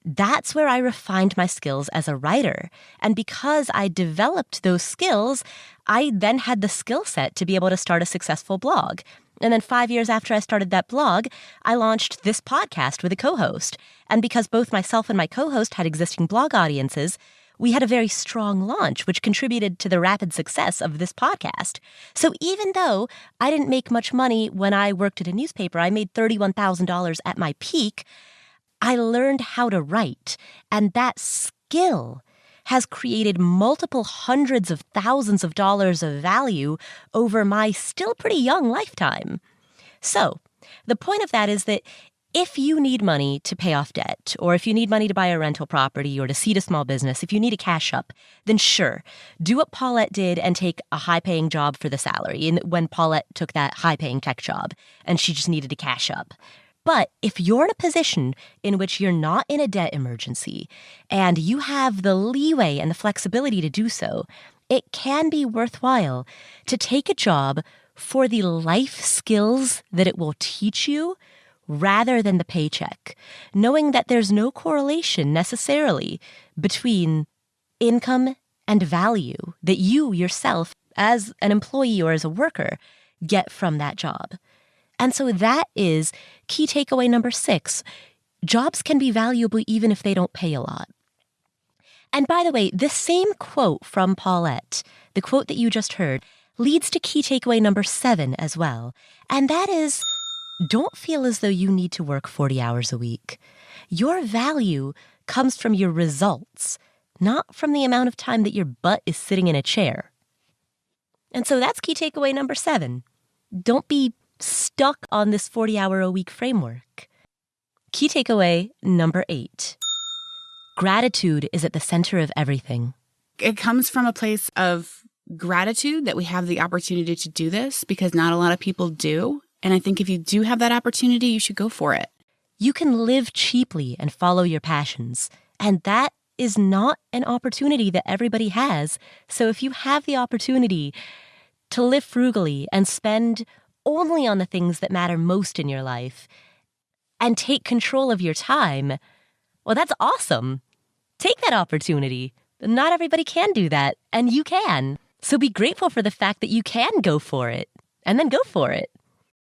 Speaker 1: That's where I refined my skills as a writer. And because I developed those skills, I then had the skill set to be able to start a successful blog. And then 5 years after I started that blog, I launched this podcast with a co-host. And because both myself and my co-host had existing blog audiences, we had a very strong launch, which contributed to the rapid success of this podcast. So even though I didn't make much money when I worked at a newspaper, I made $31,000 at my peak, I learned how to write. And that skill has created multiple hundreds of thousands of dollars of value over my still pretty young lifetime. So the point of that is that if you need money to pay off debt, or if you need money to buy a rental property or to seed a small business, if you need a cash up, then sure, do what Paulette did and take a high-paying job for the salary. And when Paulette took that high-paying tech job and she just needed a cash up. But if you're in a position in which you're not in a debt emergency and you have the leeway and the flexibility to do so, it can be worthwhile to take a job for the life skills that it will teach you rather than the paycheck, knowing that there's no correlation necessarily between income and value that you yourself, as an employee or as a worker, get from that job. And so that is key takeaway number 6. Jobs can be valuable even if they don't pay a lot. And by the way, this same quote from Paulette, the quote that you just heard, leads to key takeaway number 7 as well. And that is, don't feel as though you need to work 40 hours a week. Your value comes from your results, not from the amount of time that your butt is sitting in a chair. And so that's key takeaway number 7. Don't be stuck on this 40-hour-a-week framework. Key takeaway number 8. Gratitude is at the center of everything.
Speaker 2: It comes from a place of gratitude that we have the opportunity to do this, because not a lot of people do. And I think if you do have that opportunity, you should go for it.
Speaker 1: You can live cheaply and follow your passions. And that is not an opportunity that everybody has. So if you have the opportunity to live frugally and spend only on the things that matter most in your life and take control of your time, well, that's awesome. Take that opportunity. Not everybody can do that, and you can. So be grateful for the fact that you can go for it, and then go for it.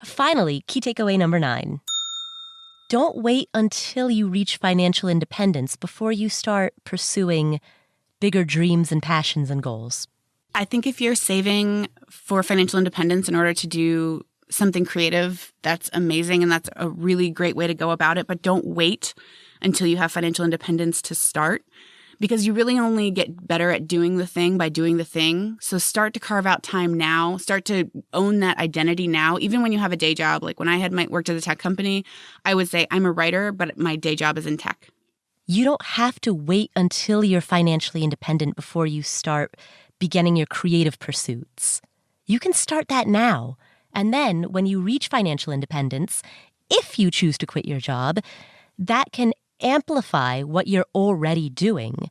Speaker 1: Finally, key takeaway number 9. Don't wait until you reach financial independence before you start pursuing bigger dreams and passions and goals.
Speaker 2: I think if you're saving for financial independence in order to do something creative, that's amazing, and that's a really great way to go about it. But don't wait until you have financial independence to start, because you really only get better at doing the thing by doing the thing. So start to carve out time now. Start to own that identity now. Even when you have a day job, like when I had worked at a tech company, I would say I'm a writer, but my day job is in tech.
Speaker 1: You don't have to wait until you're financially independent before you start beginning your creative pursuits. You can start that now. And then when you reach financial independence, if you choose to quit your job, that can amplify what you're already doing.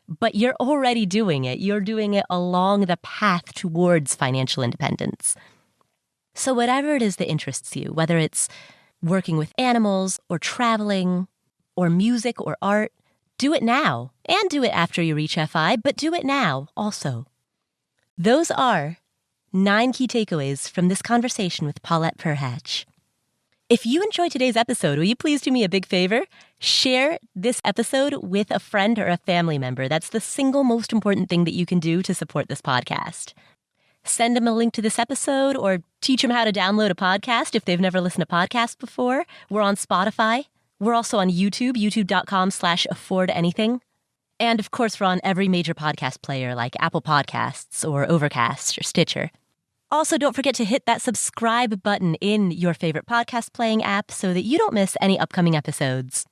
Speaker 1: But you're already doing it. You're doing it along the path towards financial independence. So whatever it is that interests you, whether it's working with animals or traveling or music or art, do it now. And do it after you reach FI, but do it now also. Those are 9 key takeaways from this conversation with Paulette Perhach. If you enjoyed today's episode, will you please do me a big favor? Share this episode with a friend or a family member. That's the single most important thing that you can do to support this podcast. Send them a link to this episode or teach them how to download a podcast if they've never listened to podcasts before. We're on Spotify. We're also on YouTube, youtube.com/affordanything. And of course, we're on every major podcast player like Apple Podcasts or Overcast or Stitcher. Also, don't forget to hit that subscribe button in your favorite podcast playing app so that you don't miss any upcoming episodes.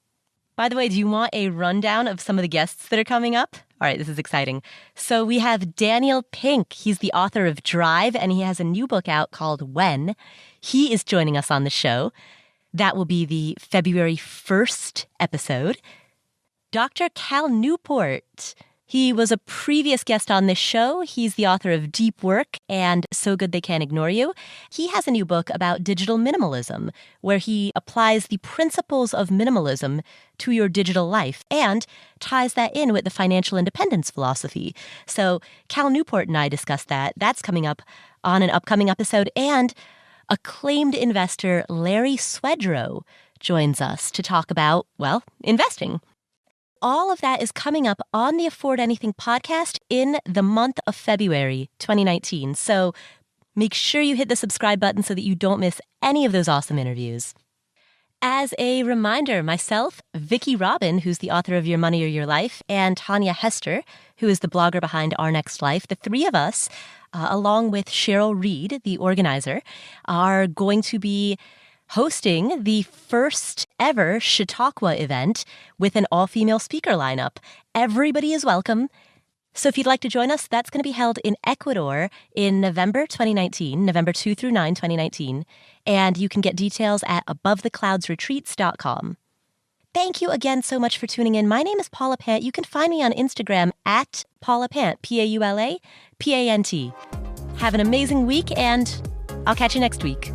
Speaker 1: By the way, do you want a rundown of some of the guests that are coming up? All right, this is exciting. So we have Daniel Pink. He's the author of Drive, and he has a new book out called When. He is joining us on the show. That will be the February 1st episode. Dr. Cal Newport. He was a previous guest on this show. He's the author of Deep Work and So Good They Can't Ignore You. He has a new book about digital minimalism, where he applies the principles of minimalism to your digital life and ties that in with the financial independence philosophy. So Cal Newport and I discussed that. That's coming up on an upcoming episode. And acclaimed investor Larry Swedroe joins us to talk about, well, investing. All of that is coming up on the Afford Anything podcast in the month of February 2019. So make sure you hit the subscribe button so that you don't miss any of those awesome interviews. As a reminder, myself, Vicki Robin, who's the author of Your Money or Your Life, and Tanya Hester, who is the blogger behind Our Next Life, the three of us, along with Cheryl Reed, the organizer, are going to be hosting the first ever Chautauqua event with an all-female speaker lineup. Everybody is welcome. So if you'd like to join us, that's going to be held in Ecuador in November 2019, November 2 through 9, 2019. And you can get details at abovethecloudsretreats.com. Thank you again so much for tuning in. My name is Paula Pant. You can find me on Instagram at Paula Pant, PaulaPant. Have an amazing week, and I'll catch you next week.